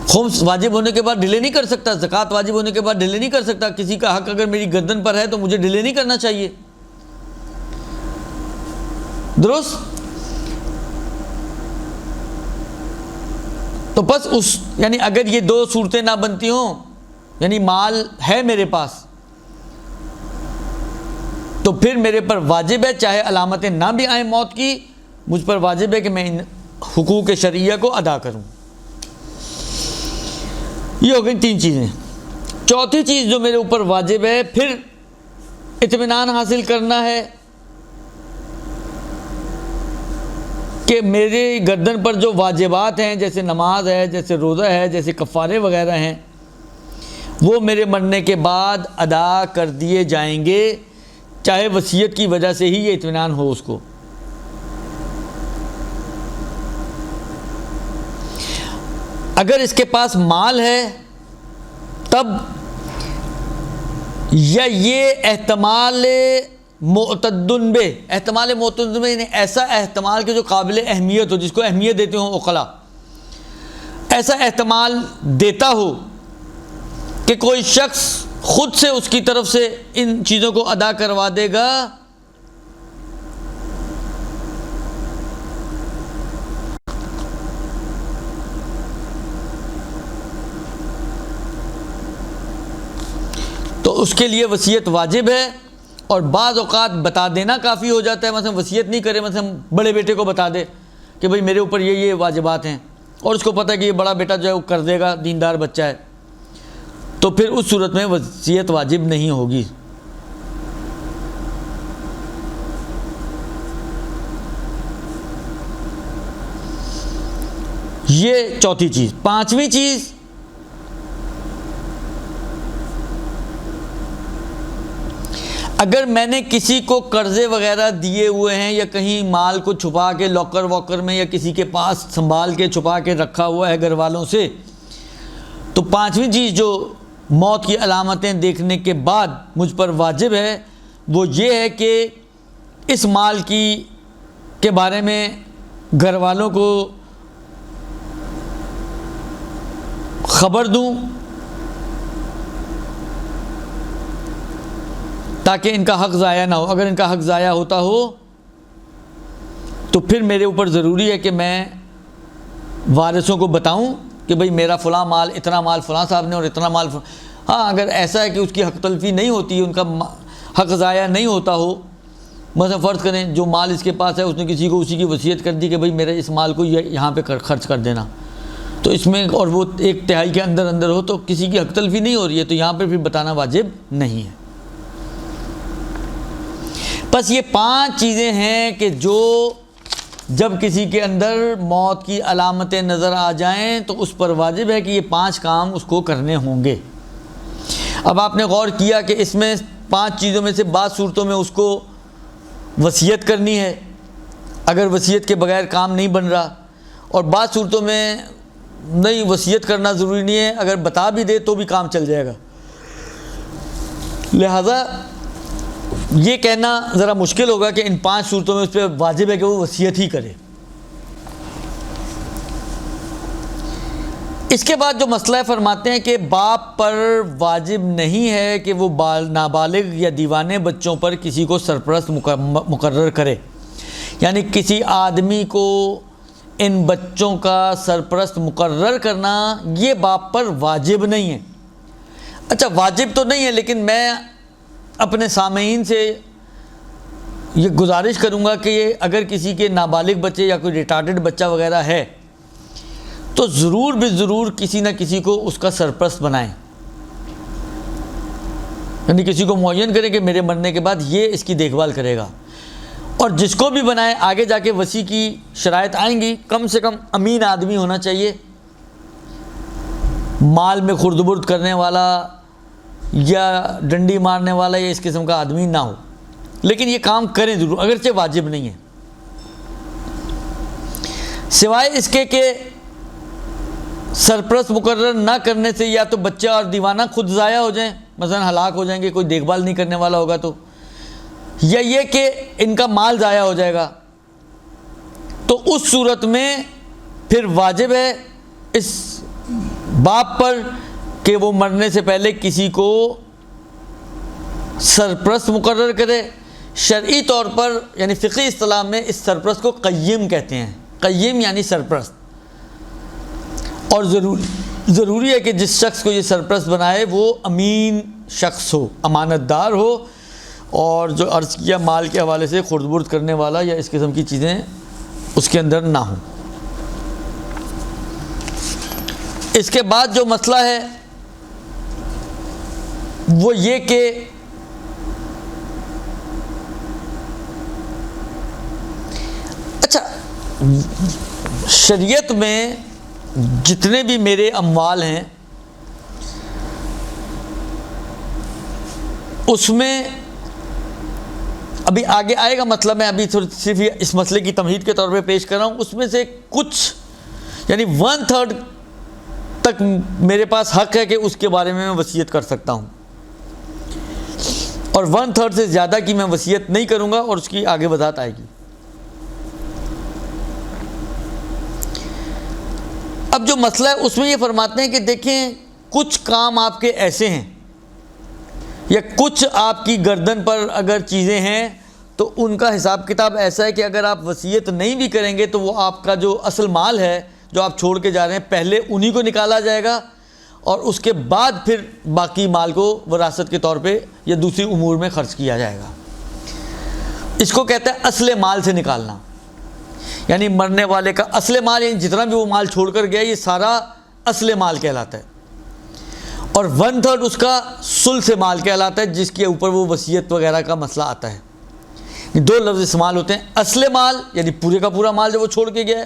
خمس واجب ہونے کے بعد ڈیلے نہیں کر سکتا، زکوٰۃ واجب ہونے کے بعد ڈیلے نہیں کر سکتا، کسی کا حق اگر میری گردن پر ہے تو مجھے ڈیلے نہیں کرنا چاہیے، درست؟ تو بس یعنی اگر یہ دو صورتیں نہ بنتی ہوں، یعنی مال ہے میرے پاس، تو پھر میرے پر واجب ہے چاہے علامتیں نہ بھی آئیں موت کی، مجھ پر واجب ہے کہ میں ان حقوق شرعیہ کو ادا کروں۔ یہ ہو گئی تین چیزیں۔ چوتھی چیز جو میرے اوپر واجب ہے پھر اطمینان حاصل کرنا ہے کہ میرے گردن پر جو واجبات ہیں جیسے نماز ہے، جیسے روزہ ہے، جیسے کفارے وغیرہ ہیں، وہ میرے مرنے کے بعد ادا کر دیے جائیں گے، چاہے وصیت کی وجہ سے ہی یہ اطمینان ہو اس کو۔ اگر اس کے پاس مال ہے تب، یا یہ احتمال معتدن بے، احتمال معتدن بے یعنی ایسا احتمال کہ جو قابل اہمیت ہو، جس کو اہمیت دیتے ہوں عقلاء، ایسا احتمال دیتا ہو کہ کوئی شخص خود سے اس کی طرف سے ان چیزوں کو ادا کروا دے گا، تو اس کے لیے وصیت واجب ہے۔ اور بعض اوقات بتا دینا کافی ہو جاتا ہے، مثلا وصیت نہیں کرے، مثلا بڑے بیٹے کو بتا دے کہ بھئی میرے اوپر یہ واجبات ہیں، اور اس کو پتہ ہے کہ یہ بڑا بیٹا جو ہے وہ کر دے گا، دیندار بچہ ہے، تو پھر اس صورت میں وصیت واجب نہیں ہوگی۔ یہ چوتھی چیز۔ پانچویں چیز، اگر میں نے کسی کو قرضے وغیرہ دیے ہوئے ہیں یا کہیں مال کو چھپا کے لاکر واکر میں یا کسی کے پاس سنبھال کے چھپا کے رکھا ہوا ہے گھر والوں سے، تو پانچویں چیز جو موت کی علامتیں دیکھنے کے بعد مجھ پر واجب ہے وہ یہ ہے کہ اس مال کے بارے میں گھر والوں کو خبر دوں تاکہ ان کا حق ضائع نہ ہو۔ اگر ان کا حق ضائع ہوتا ہو تو پھر میرے اوپر ضروری ہے کہ میں وارثوں کو بتاؤں کہ بھئی میرا فلاں مال، اتنا مال فلاں صاحب نے اور اتنا مال ہاں اگر ایسا ہے کہ اس کی حق تلفی نہیں ہوتی، ان کا حق ضائع نہیں ہوتا ہو، مثلا فرض کریں جو مال اس کے پاس ہے اس نے کسی کو اسی کی وصیت کر دی کہ بھئی میرے اس مال کو یہاں پہ خرچ کر دینا، تو اس میں اور وہ 1/3 کے اندر ہو تو کسی کی حق تلفی نہیں ہو رہی ہے، تو یہاں پہ پھر بتانا واجب نہیں ہے۔ بس یہ 5 چیزیں ہیں کہ جو جب کسی کے اندر موت کی علامتیں نظر آ جائیں تو اس پر واجب ہے کہ یہ 5 کام اس کو کرنے ہوں گے۔ اب آپ نے غور کیا کہ اس میں 5 چیزوں میں سے بعض صورتوں میں اس کو وصیت کرنی ہے اگر وصیت کے بغیر کام نہیں بن رہا، اور بعض صورتوں میں نہیں وصیت کرنا ضروری نہیں ہے، اگر بتا بھی دے تو بھی کام چل جائے گا۔ لہذا یہ کہنا ذرا مشکل ہوگا کہ ان 5 صورتوں میں اس پہ واجب ہے کہ وہ وصیت ہی کرے۔ اس کے بعد جو مسئلہ فرماتے ہیں کہ باپ پر واجب نہیں ہے کہ وہ نابالغ یا دیوانے بچوں پر کسی کو سرپرست مقرر کرے، یعنی کسی آدمی کو ان بچوں کا سرپرست مقرر کرنا یہ باپ پر واجب نہیں ہے۔ اچھا واجب تو نہیں ہے، لیکن میں اپنے سامعین سے یہ گزارش کروں گا کہ اگر کسی کے نابالغ بچے یا کوئی ریٹارڈڈ بچہ وغیرہ ہے تو ضرور ضرور کسی نہ کسی کو اس کا سرپرست بنائیں، یعنی کسی کو معین کریں کہ میرے مرنے کے بعد یہ اس کی دیکھ بھال کرے گا، اور جس کو بھی بنائیں آگے جا کے وصی کی شرائط آئیں گی، کم سے کم امین آدمی ہونا چاہیے، مال میں خرد برد کرنے والا یا ڈنڈی مارنے والا یا اس قسم کا آدمی نہ ہو، لیکن یہ کام کریں ضرور، اگرچہ واجب نہیں ہے، سوائے اس کے کہ سرپرست مقرر نہ کرنے سے یا تو بچہ اور دیوانہ خود ضائع ہو جائیں، مثلا ہلاک ہو جائیں گے، کوئی دیکھ بھال نہیں کرنے والا ہوگا تو، یا یہ کہ ان کا مال ضائع ہو جائے گا، تو اس صورت میں پھر واجب ہے اس باپ پر کہ وہ مرنے سے پہلے کسی کو سرپرست مقرر کرے۔ شرعی طور پر یعنی فقہی اصطلاح میں اس سرپرست کو قیم کہتے ہیں، قیم یعنی سرپرست، اور ضروری ہے کہ جس شخص کو یہ سرپرست بنائے وہ امین شخص ہو، امانت دار ہو، اور جو عرض کیا مال کے حوالے سے خرد برد کرنے والا یا اس قسم کی چیزیں اس کے اندر نہ ہوں۔ اس کے بعد جو مسئلہ ہے وہ یہ کہ اچھا شریعت میں جتنے بھی میرے اموال ہیں اس میں ابھی آگے آئے گا مطلب، میں ابھی صرف اس مسئلے کی تمہید کے طور پہ پیش کر رہا ہوں، اس میں سے کچھ یعنی 1/3 تک میرے پاس حق ہے کہ اس کے بارے میں وصیت کر سکتا ہوں، اور 1/3 سے زیادہ کی میں وصیت نہیں کروں گا، اور اس کی آگے وضاحت آئے گی۔ اب جو مسئلہ ہے اس میں یہ فرماتے ہیں کہ دیکھیں کچھ کام آپ کے ایسے ہیں یا کچھ آپ کی گردن پر اگر چیزیں ہیں تو ان کا حساب کتاب ایسا ہے کہ اگر آپ وصیت نہیں بھی کریں گے تو وہ آپ کا جو اصل مال ہے جو آپ چھوڑ کے جا رہے ہیں پہلے انہی کو نکالا جائے گا، اور اس کے بعد پھر باقی مال کو وراثت کے طور پہ یا دوسری امور میں خرچ کیا جائے گا۔ اس کو کہتے ہیں اصل مال سے نکالنا، یعنی مرنے والے کا اصل مال، یعنی جتنا بھی وہ مال چھوڑ کر گیا یہ سارا اصل مال کہلاتا ہے، اور 1/3 اس کا ثلث مال کہلاتا ہے جس کے اوپر وہ وصیت وغیرہ کا مسئلہ آتا ہے۔ دو لفظ استعمال ہوتے ہیں، اصل مال یعنی پورے کا پورا مال جو وہ چھوڑ کے گیا ہے،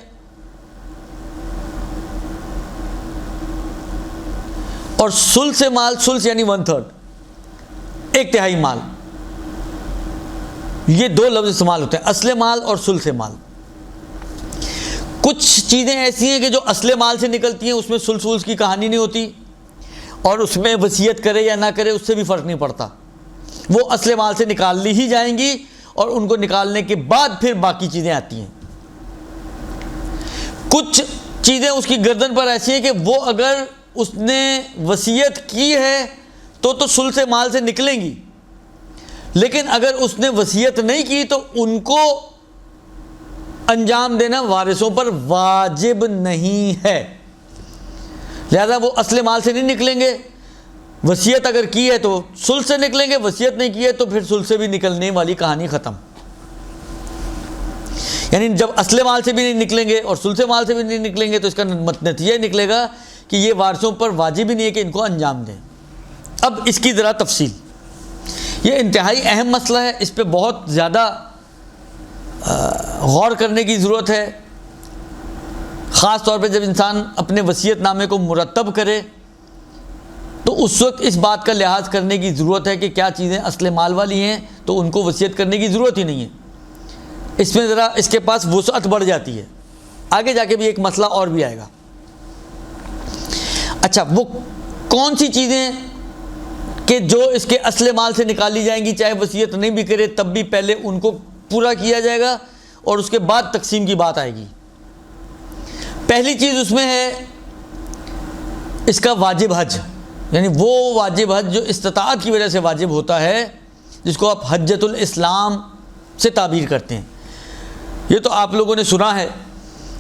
اور ثلث مال، ثلث یعنی 1/3، 1/3 مال۔ یہ دو لفظ استعمال ہوتے ہیں، اصل مال اور ثلث مال۔ کچھ چیزیں ایسی ہیں کہ جو اصل مال سے نکلتی ہیں، اس میں ثلث ولث کی کہانی نہیں ہوتی، اور اس میں وصیت کرے یا نہ کرے اس سے بھی فرق نہیں پڑتا، وہ اصل مال سے نکال لی ہی جائیں گی، اور ان کو نکالنے کے بعد پھر باقی چیزیں آتی ہیں۔ کچھ چیزیں اس کی گردن پر ایسی ہیں کہ وہ اگر اس نے وصیت کی ہے تو ثلث مال سے نکلیں گی، لیکن اگر اس نے وصیت نہیں کی تو ان کو انجام دینا وارثوں پر واجب نہیں ہے، لہذا وہ اصل مال سے نہیں نکلیں گے۔ وصیت اگر کی ہے تو ثلث سے نکلیں گے، وصیت نہیں کی ہے تو پھر ثلث سے بھی نکلنے والی کہانی ختم۔ یعنی جب اصل مال سے بھی نہیں نکلیں گے اور ثلث مال سے بھی نہیں نکلیں گے تو اس کا نتیجہ نکلے گا کہ یہ وارثوں پر واجب ہی نہیں ہے کہ ان کو انجام دیں۔ اب اس کی ذرا تفصیل، یہ انتہائی اہم مسئلہ ہے، اس پہ بہت زیادہ غور کرنے کی ضرورت ہے، خاص طور پہ جب انسان اپنے وصیت نامے کو مرتب کرے تو اس وقت اس بات کا لحاظ کرنے کی ضرورت ہے کہ کیا چیزیں اصل مال والی ہیں تو ان کو وصیت کرنے کی ضرورت ہی نہیں ہے، اس میں ذرا اس کے پاس وسعت بڑھ جاتی ہے۔ آگے جا کے بھی ایک مسئلہ اور بھی آئے گا۔ اچھا، وہ کون سی چیزیں کہ جو اس کے اصل مال سے نکالی جائیں گی، چاہے وصیت نہیں بھی کرے تب بھی پہلے ان کو پورا کیا جائے گا اور اس کے بعد تقسیم کی بات آئے گی۔ پہلی چیز اس میں ہے اس کا واجب حج، یعنی وہ واجب حج جو استطاعت کی وجہ سے واجب ہوتا ہے، جس کو آپ حجۃ الاسلام سے تعبیر کرتے ہیں۔ یہ تو آپ لوگوں نے سنا ہے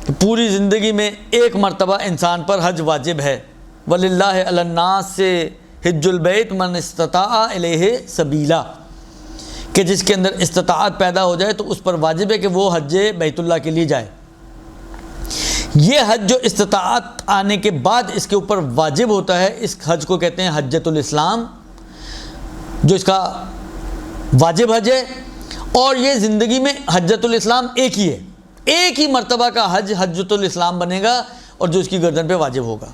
کہ پوری زندگی میں ایک مرتبہ انسان پر حج واجب ہے، وَلِلَّهِ عَلَى النَّاسِ حِجُّ الْبَيْتِ مَنِ اسْتَطَاعَ إِلَيْهِ سَبِيلًا، کہ جس کے اندر استطاعت پیدا ہو جائے تو اس پر واجب ہے کہ وہ حج بیت اللہ کے لیے جائے۔ یہ حج جو استطاعت آنے کے بعد اس کے اوپر واجب ہوتا ہے، اس حج کو کہتے ہیں حجۃ الاسلام، جو اس کا واجب حج ہے، اور یہ زندگی میں حجۃ الاسلام ایک ہی ہے، ایک ہی مرتبہ کا حج حجۃ الاسلام بنے گا اور جو اس کی گردن پہ واجب ہوگا۔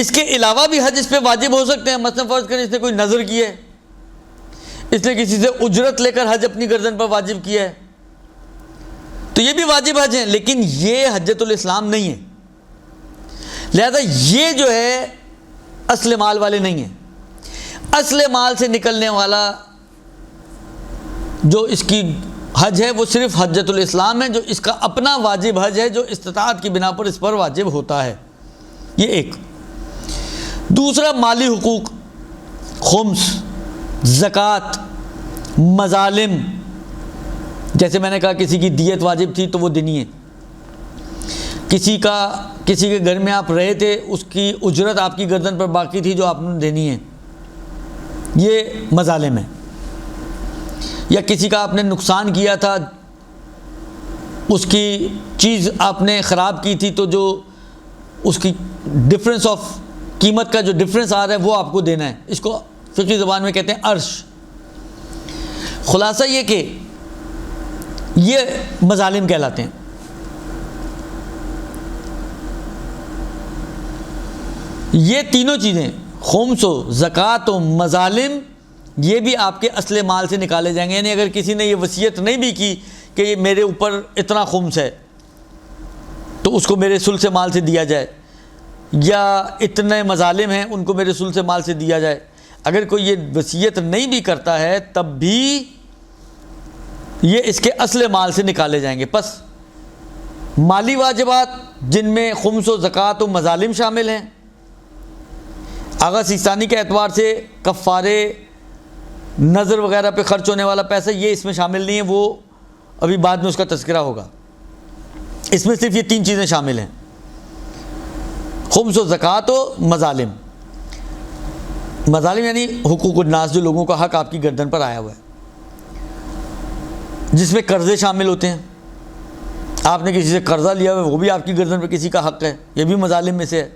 اس کے علاوہ بھی حج اس پہ واجب ہو سکتے ہیں، مثلا فرض کریں اس نے کوئی نذر کی ہے، اس نے کسی سے اجرت لے کر حج اپنی گردن پر واجب کیا ہے، تو یہ بھی واجب حج ہیں، لیکن یہ حجۃ الاسلام نہیں ہے، لہذا یہ جو ہے اصل مال والے نہیں ہیں۔ اصل مال سے نکلنے والا جو اس کی حج ہے وہ صرف حجۃ الاسلام ہے، جو اس کا اپنا واجب حج ہے جو استطاعت کی بنا پر اس پر واجب ہوتا ہے۔ یہ ایک۔ دوسرا، مالی حقوق، خمس، زکوٰۃ، مظالم، جیسے میں نے کہا کسی کی دیت واجب تھی تو وہ دینی ہے، کسی کے گھر میں آپ رہے تھے، اس کی اجرت آپ کی گردن پر باقی تھی جو آپ نے دینی ہے، یہ مظالم ہے۔ یا کسی کا آپ نے نقصان کیا تھا، اس کی چیز آپ نے خراب کی تھی تو جو اس کی ڈفرینس آف قیمت کا جو ڈفرینس آ رہا ہے وہ آپ کو دینا ہے، اس کو فقہی زبان میں کہتے ہیں عرش۔ خلاصہ یہ کہ یہ مظالم کہلاتے ہیں۔ یہ تینوں چیزیں، خمس و زکوٰۃ و مظالم، یہ بھی آپ کے اصل مال سے نکالے جائیں گے، یعنی اگر کسی نے یہ وصیت نہیں بھی کی کہ یہ میرے اوپر اتنا خمس ہے تو اس کو میرے ثلث مال سے دیا جائے، یا اتنے مظالم ہیں ان کو میرے ثلث مال سے دیا جائے، اگر کوئی یہ وصیت نہیں بھی کرتا ہے تب بھی یہ اس کے اصل مال سے نکالے جائیں گے۔ پس مالی واجبات جن میں خمس و زکوٰۃ و مظالم شامل ہیں، آغا سیستانی کے اعتبار سے کفارے، نظر وغیرہ پہ خرچ ہونے والا پیسہ یہ اس میں شامل نہیں ہے، وہ ابھی بعد میں اس کا تذکرہ ہوگا۔ اس میں صرف یہ 3 چیزیں شامل ہیں، خمس و زکوٰۃ و مظالم۔ مظالم یعنی حقوق الناس، جو لوگوں کا حق آپ کی گردن پر آیا ہوا ہے، جس میں قرضے شامل ہوتے ہیں۔ آپ نے کسی سے قرضہ لیا ہوا ہے، وہ بھی آپ کی گردن پہ کسی کا حق ہے، یہ بھی مظالم میں سے ہے،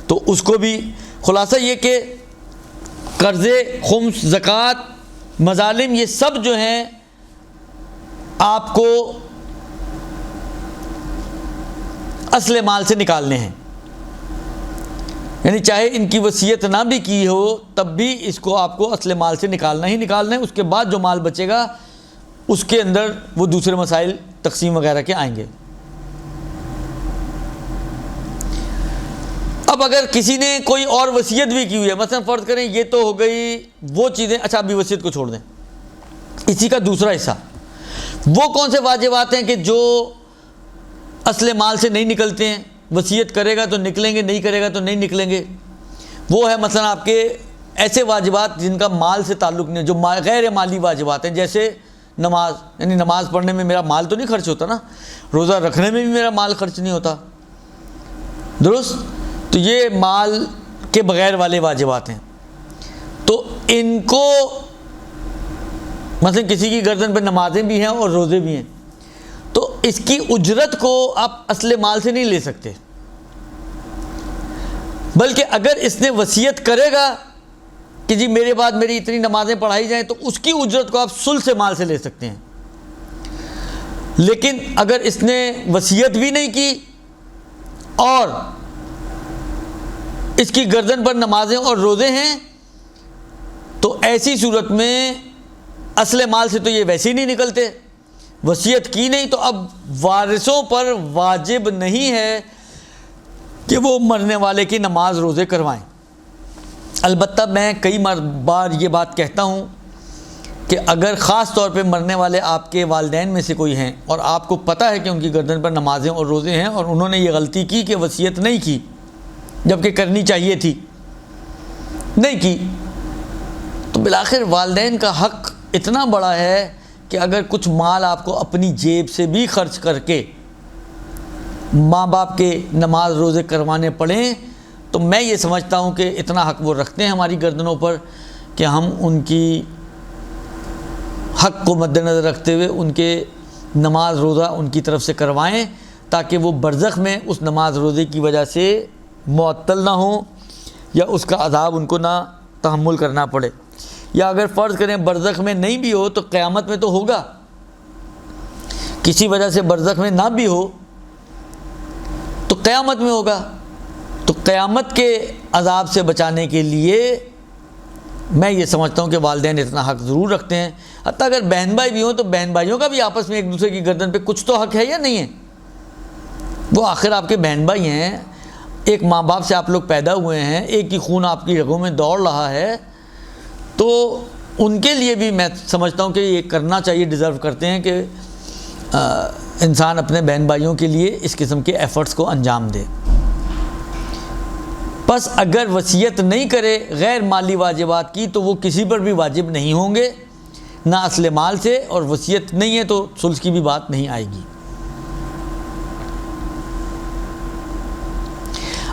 تو اس کو بھی۔ خلاصہ یہ کہ قرضے، خمس، زکوٰۃ، مظالم، یہ سب جو ہیں آپ کو اصل مال سے نکالنے ہیں، یعنی چاہے ان کی وصیت نہ بھی کی ہو تب بھی اس کو آپ کو اصل مال سے نکالنا ہی نکالنا ہے۔ اس کے بعد جو مال بچے گا اس کے اندر وہ دوسرے مسائل تقسیم وغیرہ کے آئیں گے۔ اب اگر کسی نے کوئی اور وصیت بھی کی ہوئی ہے، مثلا فرض کریں یہ تو ہو گئی وہ چیزیں، اچھا ابھی وصیت کو چھوڑ دیں، اسی کا دوسرا حصہ، وہ کون سے واجبات ہیں کہ جو اصل مال سے نہیں نکلتے ہیں؟ وصیت کرے گا تو نکلیں گے، نہیں کرے گا تو نہیں نکلیں گے۔ وہ ہے مثلا آپ کے ایسے واجبات جن کا مال سے تعلق نہیں، جو غیر مالی واجبات ہیں، جیسے نماز، یعنی نماز پڑھنے میں میرا مال تو نہیں خرچ ہوتا نا، روزہ رکھنے میں بھی میرا مال خرچ نہیں ہوتا، درست؟ تو یہ مال کے بغیر والے واجبات ہیں، تو ان کو مثلا کسی کی گردن پہ نمازیں بھی ہیں اور روزے بھی ہیں، تو اس کی اجرت کو آپ اصل مال سے نہیں لے سکتے، بلکہ اگر اس نے وصیت کرے گا کہ جی میرے بعد میری اتنی نمازیں پڑھائی جائیں تو اس کی اجرت کو آپ ثلث مال سے لے سکتے ہیں۔ لیکن اگر اس نے وصیت بھی نہیں کی اور اس کی گردن پر نمازیں اور روزے ہیں تو ایسی صورت میں اصل مال سے تو یہ ویسے ہی نہیں نکلتے، وصیت کی نہیں تو اب وارثوں پر واجب نہیں ہے کہ وہ مرنے والے کی نماز روزے کروائیں۔ البتہ میں کئی بار یہ بات کہتا ہوں کہ اگر خاص طور پہ مرنے والے آپ کے والدین میں سے کوئی ہیں اور آپ کو پتہ ہے کہ ان کی گردن پر نمازیں اور روزے ہیں اور انہوں نے یہ غلطی کی کہ وصیت نہیں کی جبکہ کرنی چاہیے تھی، نہیں کی، تو بالآخر والدین کا حق اتنا بڑا ہے کہ اگر کچھ مال آپ کو اپنی جیب سے بھی خرچ کر کے ماں باپ کے نماز روزے کروانے پڑیں تو میں یہ سمجھتا ہوں کہ اتنا حق وہ رکھتے ہیں ہماری گردنوں پر کہ ہم ان کی حق کو مد نظر رکھتے ہوئے ان کے نماز روزہ ان کی طرف سے کروائیں تاکہ وہ برزخ میں اس نماز روزے کی وجہ سے معطل نہ ہوں یا اس کا عذاب ان کو نہ تحمل کرنا پڑے، یا اگر فرض کریں برزخ میں نہیں بھی ہو تو قیامت میں تو ہوگا، کسی وجہ سے برزخ میں نہ بھی ہو تو قیامت میں ہوگا، تو قیامت کے عذاب سے بچانے کے لیے میں یہ سمجھتا ہوں کہ والدین اتنا حق ضرور رکھتے ہیں۔ حتیٰ اگر بہن بھائی بھی ہوں تو بہن بھائیوں کا بھی آپس میں ایک دوسرے کی گردن پہ کچھ تو حق ہے یا نہیں ہے، وہ آخر آپ کے بہن بھائی ہیں، ایک ماں باپ سے آپ لوگ پیدا ہوئے ہیں، ایک ہی خون آپ کی رگوں میں دوڑ رہا ہے، تو ان کے لیے بھی میں سمجھتا ہوں کہ یہ کرنا چاہیے، ڈیزرو کرتے ہیں کہ انسان اپنے بہن بھائیوں کے لیے اس قسم کے ایفرٹس کو انجام دے۔ بس اگر وصیت نہیں کرے غیر مالی واجبات کی تو وہ کسی پر بھی واجب نہیں ہوں گے، نہ اصل مال سے، اور وصیت نہیں ہے تو ثلث کی بھی بات نہیں آئے گی۔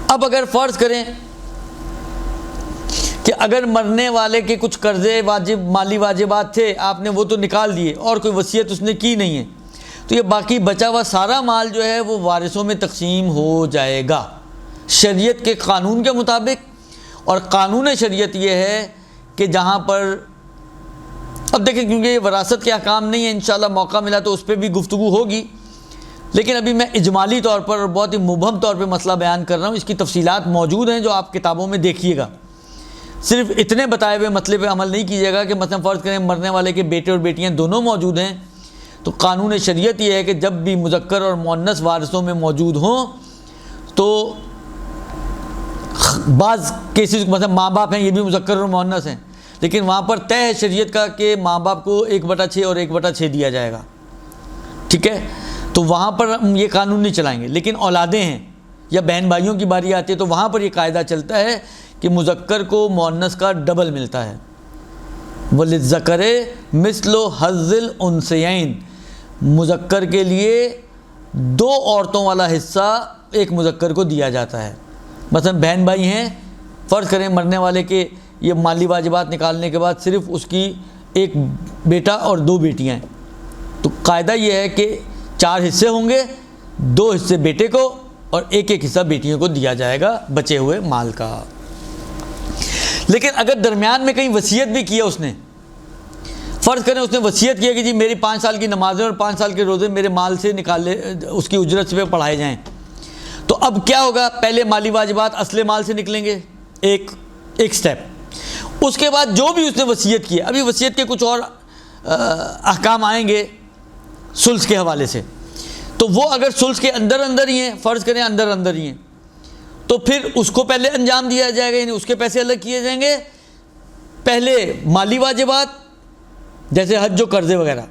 اب اگر فرض کریں کہ اگر مرنے والے کے کچھ قرضے واجب مالی واجبات تھے، آپ نے وہ تو نکال دیے اور کوئی وصیت اس نے کی نہیں ہے، تو یہ باقی بچا ہوا سارا مال جو ہے وہ وارثوں میں تقسیم ہو جائے گا شریعت کے قانون کے مطابق۔ اور قانون شریعت یہ ہے کہ جہاں پر اب دیکھیں کیونکہ یہ وراثت کے احکام نہیں ہے، انشاءاللہ موقع ملا تو اس پہ بھی گفتگو ہوگی، لیکن ابھی میں اجمالی طور پر اور بہت ہی مبہم طور پہ مسئلہ بیان کر رہا ہوں، اس کی تفصیلات موجود ہیں جو آپ کتابوں میں دیکھیے گا، صرف اتنے بتائے ہوئے مسئلے پہ عمل نہیں کیجیے گا کہ مثلا فرض کریں مرنے والے کے بیٹے اور بیٹیاں دونوں موجود ہیں، تو قانون شریعت یہ ہے کہ جب بھی مذکر اور مؤنث وارثوں میں موجود ہوں تو بعض کیسز مثلا ماں باپ ہیں، یہ بھی مذکر اور مؤنث ہیں، لیکن وہاں پر طے ہے شریعت کا کہ ماں باپ کو 1/6 اور 1/6 دیا جائے گا، ٹھیک ہے، تو وہاں پر ہم یہ قانون نہیں چلائیں گے۔ لیکن اولادیں ہیں یا بہن بھائیوں کی باری آتی ہے تو وہاں پر یہ قاعدہ چلتا ہے کہ مذکر کو مؤنث کا ڈبل ملتا ہے، وَلِلذَّكَرِ مِثْلُ حَظِّ الْأُنثَيَيْنِ، مذکر کے لیے 2 عورتوں والا حصہ ایک مذکر کو دیا جاتا ہے۔ مثلا بہن بھائی ہیں، فرض کریں مرنے والے کے یہ مالی واجبات نکالنے کے بعد صرف اس کی ایک بیٹا اور 2 بیٹیاں ہیں، تو قاعدہ یہ ہے کہ 4 حصے ہوں گے، 2 حصے بیٹے کو اور ایک حصہ بیٹیوں کو دیا جائے گا بچے ہوئے مال کا۔ لیکن اگر درمیان میں کہیں وصیت بھی کیا اس نے، فرض کریں اس نے وصیت کیا کہ جی میری 5 سال کی نمازیں اور 5 سال کے روزے میرے مال سے نکالے، اس کی اجرت سے پڑھائے جائیں، تو اب کیا ہوگا؟ پہلے مالی واجبات اصل مال سے نکلیں گے، ایک سٹیپ، اس کے بعد جو بھی اس نے وصیت کی، ابھی وصیت کے کچھ اور احکام آئیں گے ثلث کے حوالے سے، تو وہ اگر ثلث کے اندر ہی ہیں، فرض کریں اندر ہی ہیں، تو پھر اس کو پہلے انجام دیا جائے گا، یعنی اس کے پیسے الگ کیے جائیں گے، پہلے مالی واجبات جیسے حج و قرضے وغیرہ،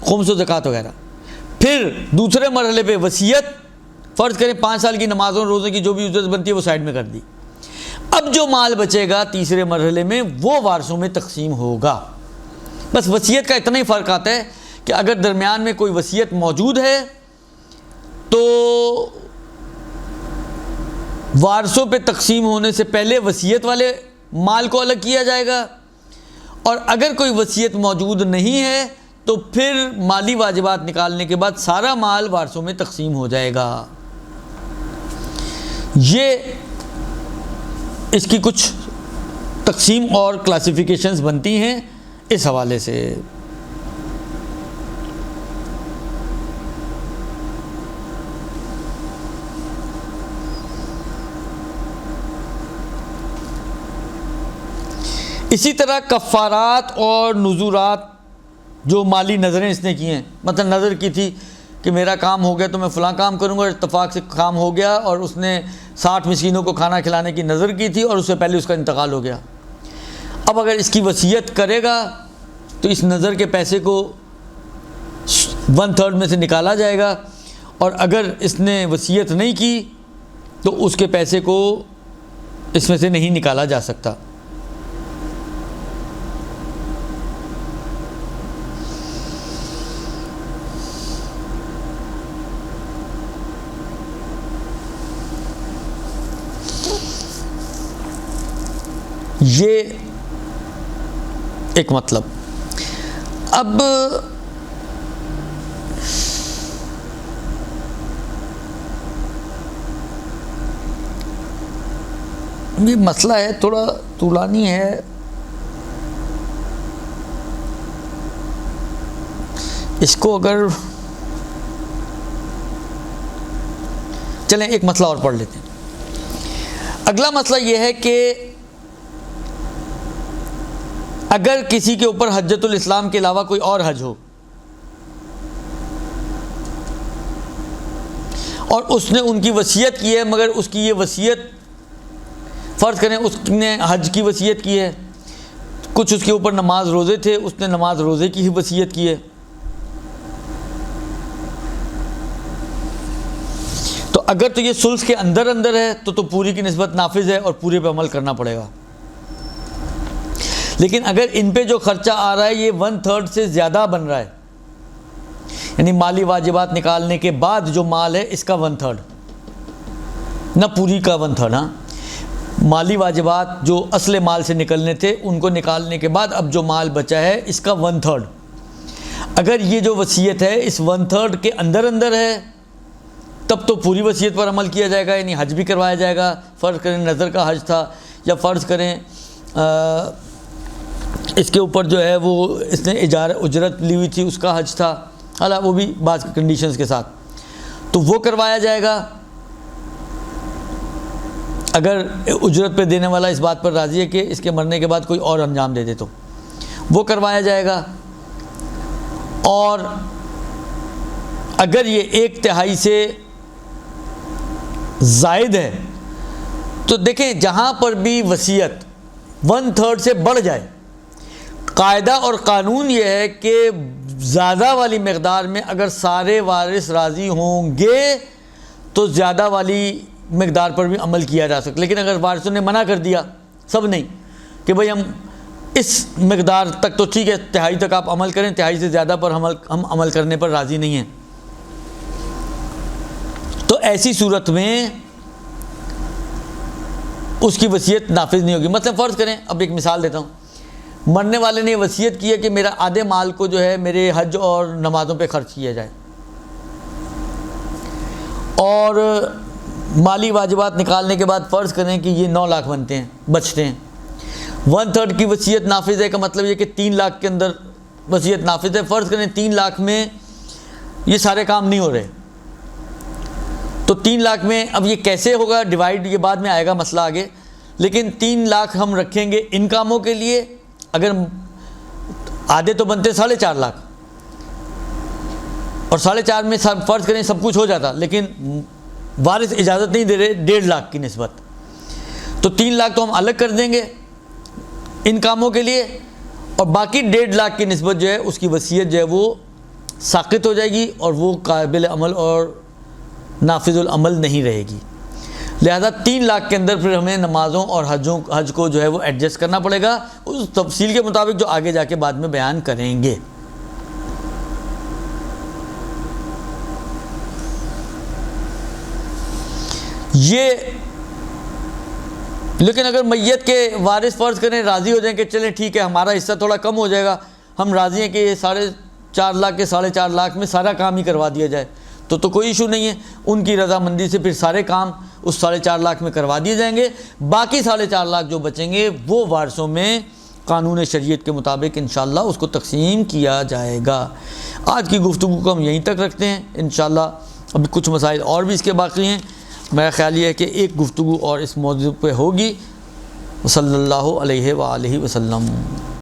خمس و زکوٰۃ وغیرہ، پھر دوسرے مرحلے پہ وصیت، فرض کریں 5 سال کی نمازوں روزے کی جو بھی اجرت بنتی ہے وہ سائڈ میں کر دی، اب جو مال بچے گا تیسرے مرحلے میں وہ وارثوں میں تقسیم ہوگا۔ بس وصیت کا اتنا ہی فرق آتا ہے کہ اگر درمیان میں کوئی وصیت موجود ہے تو وارثوں پہ تقسیم ہونے سے پہلے وصیت والے مال کو الگ کیا جائے گا، اور اگر کوئی وصیت موجود نہیں ہے تو پھر مالی واجبات نکالنے کے بعد سارا مال وارثوں میں تقسیم ہو جائے گا۔ یہ اس کی کچھ تقسیم اور کلاسیفیکیشنز بنتی ہیں اس حوالے سے۔ اسی طرح کفارات اور نذورات، جو مالی نظریں اس نے کی ہیں، مثلا نظر کی تھی کہ میرا کام ہو گیا تو میں فلاں کام کروں گا، اور اتفاق سے کام ہو گیا اور اس نے 60 مسکینوں کو کھانا کھلانے کی نظر کی تھی اور اس سے پہلے اس کا انتقال ہو گیا، اب اگر اس کی وصیت کرے گا تو اس نظر کے پیسے کو 1/3 میں سے نکالا جائے گا، اور اگر اس نے وصیت نہیں کی تو اس کے پیسے کو اس میں سے نہیں نکالا جا سکتا۔ یہ ایک مطلب۔ اب یہ مسئلہ ہے تھوڑا طولانی ہے، اس کو اگر چلیں ایک مسئلہ اور پڑھ لیتے ہیں۔ اگلا مسئلہ یہ ہے کہ اگر کسی کے اوپر حجۃ الاسلام کے علاوہ کوئی اور حج ہو اور اس نے ان کی وصیت کی ہے، مگر اس کی یہ وصیت، فرض کریں اس نے حج کی وصیت کی ہے، کچھ اس کے اوپر نماز روزے تھے، اس نے نماز روزے کی ہی وصیت کی ہے، تو اگر تو یہ ثلث کے اندر ہے تو پوری کی نسبت نافذ ہے اور پورے پہ عمل کرنا پڑے گا۔ لیکن اگر ان پہ جو خرچہ آ رہا ہے یہ 1/3 سے زیادہ بن رہا ہے، یعنی مالی واجبات نکالنے کے بعد جو مال ہے اس کا 1/3، نہ پوری کا 1/3، ہاں مالی واجبات جو اصل مال سے نکلنے تھے ان کو نکالنے کے بعد اب جو مال بچا ہے اس کا 1/3، اگر یہ جو وصیت ہے اس 1/3 کے اندر ہے تب تو پوری وصیت پر عمل کیا جائے گا، یعنی حج بھی کروایا جائے گا۔ فرض کریں نظر کا حج تھا، یا فرض کریں اس کے اوپر جو ہے وہ اس نے اجرت لی ہوئی تھی اس کا حج تھا، حالانکہ وہ بھی بعض کنڈیشنز کے ساتھ، تو وہ کروایا جائے گا۔ اگر اجرت پہ دینے والا اس بات پر راضی ہے کہ اس کے مرنے کے بعد کوئی اور انجام دے دے تو وہ کروایا جائے گا، اور اگر یہ 1/3 سے زائد ہے تو دیکھیں جہاں پر بھی وصیت 1/3 سے بڑھ جائے، قاعدہ اور قانون یہ ہے کہ زیادہ والی مقدار میں اگر سارے وارث راضی ہوں گے تو زیادہ والی مقدار پر بھی عمل کیا جا سکتا، لیکن اگر وارثوں نے منع کر دیا، سب نہیں، کہ بھئی ہم اس مقدار تک تو ٹھیک ہے، تہائی تک آپ عمل کریں، تہائی سے زیادہ پر ہم عمل کرنے پر راضی نہیں ہیں، تو ایسی صورت میں اس کی وصیت نافذ نہیں ہوگی۔ مثلا فرض کریں، اب ایک مثال دیتا ہوں، مرنے والے نے وصیت کی ہے کہ میرا آدھے مال کو جو ہے میرے حج اور نمازوں پہ خرچ کیا جائے، اور مالی واجبات نکالنے کے بعد فرض کریں کہ یہ 9 لاکھ بنتے ہیں، بچتے ہیں، 1/3 کی وصیت نافذ ہے، کا مطلب یہ کہ 3 لاکھ کے اندر وصیت نافذ ہے۔ فرض کریں 3 لاکھ میں یہ سارے کام نہیں ہو رہے، تو 3 لاکھ میں اب یہ کیسے ہوگا ڈیوائیڈ، یہ بعد میں آئے گا مسئلہ آگے، لیکن 3 لاکھ ہم رکھیں گے ان کاموں کے لیے، اگر آدھے تو بنتے 4.5 لاکھ، اور 4.5 میں فرض کریں سب کچھ ہو جاتا، لیکن وارث اجازت نہیں دے رہے 1.5 لاکھ کی نسبت، تو 3 لاکھ تو ہم الگ کر دیں گے ان کاموں کے لیے، اور باقی 1.5 لاکھ کی نسبت جو ہے اس کی وصیت جو ہے وہ ساقط ہو جائے گی، اور وہ قابل عمل اور نافذ العمل نہیں رہے گی۔ لہذا 3 لاکھ کے اندر پھر ہمیں نمازوں اور حج کو جو ہے وہ ایڈجسٹ کرنا پڑے گا، اس تفصیل کے مطابق جو آگے جا کے بعد میں بیان کریں گے۔ یہ لیکن اگر میت کے وارث فرض کریں راضی ہو جائیں کہ چلیں ٹھیک ہے ہمارا حصہ تھوڑا کم ہو جائے گا، ہم راضی ہیں کہ یہ 4.5 لاکھ کے 4.5 لاکھ میں سارا کام ہی کروا دیا جائے، تو کوئی ایشو نہیں ہے، ان کی رضامندی سے پھر سارے کام اس 4.5 لاکھ میں کروا دیے جائیں گے، باقی 4.5 لاکھ جو بچیں گے وہ وارثوں میں قانون شریعت کے مطابق انشاءاللہ اس کو تقسیم کیا جائے گا۔ آج کی گفتگو کو ہم یہیں تک رکھتے ہیں، انشاءاللہ ابھی کچھ مسائل اور بھی اس کے باقی ہیں، میرا خیال یہ ہے کہ ایک گفتگو اور اس موضوع پہ ہوگی۔ صلی اللہ علیہ وآلہ وسلم۔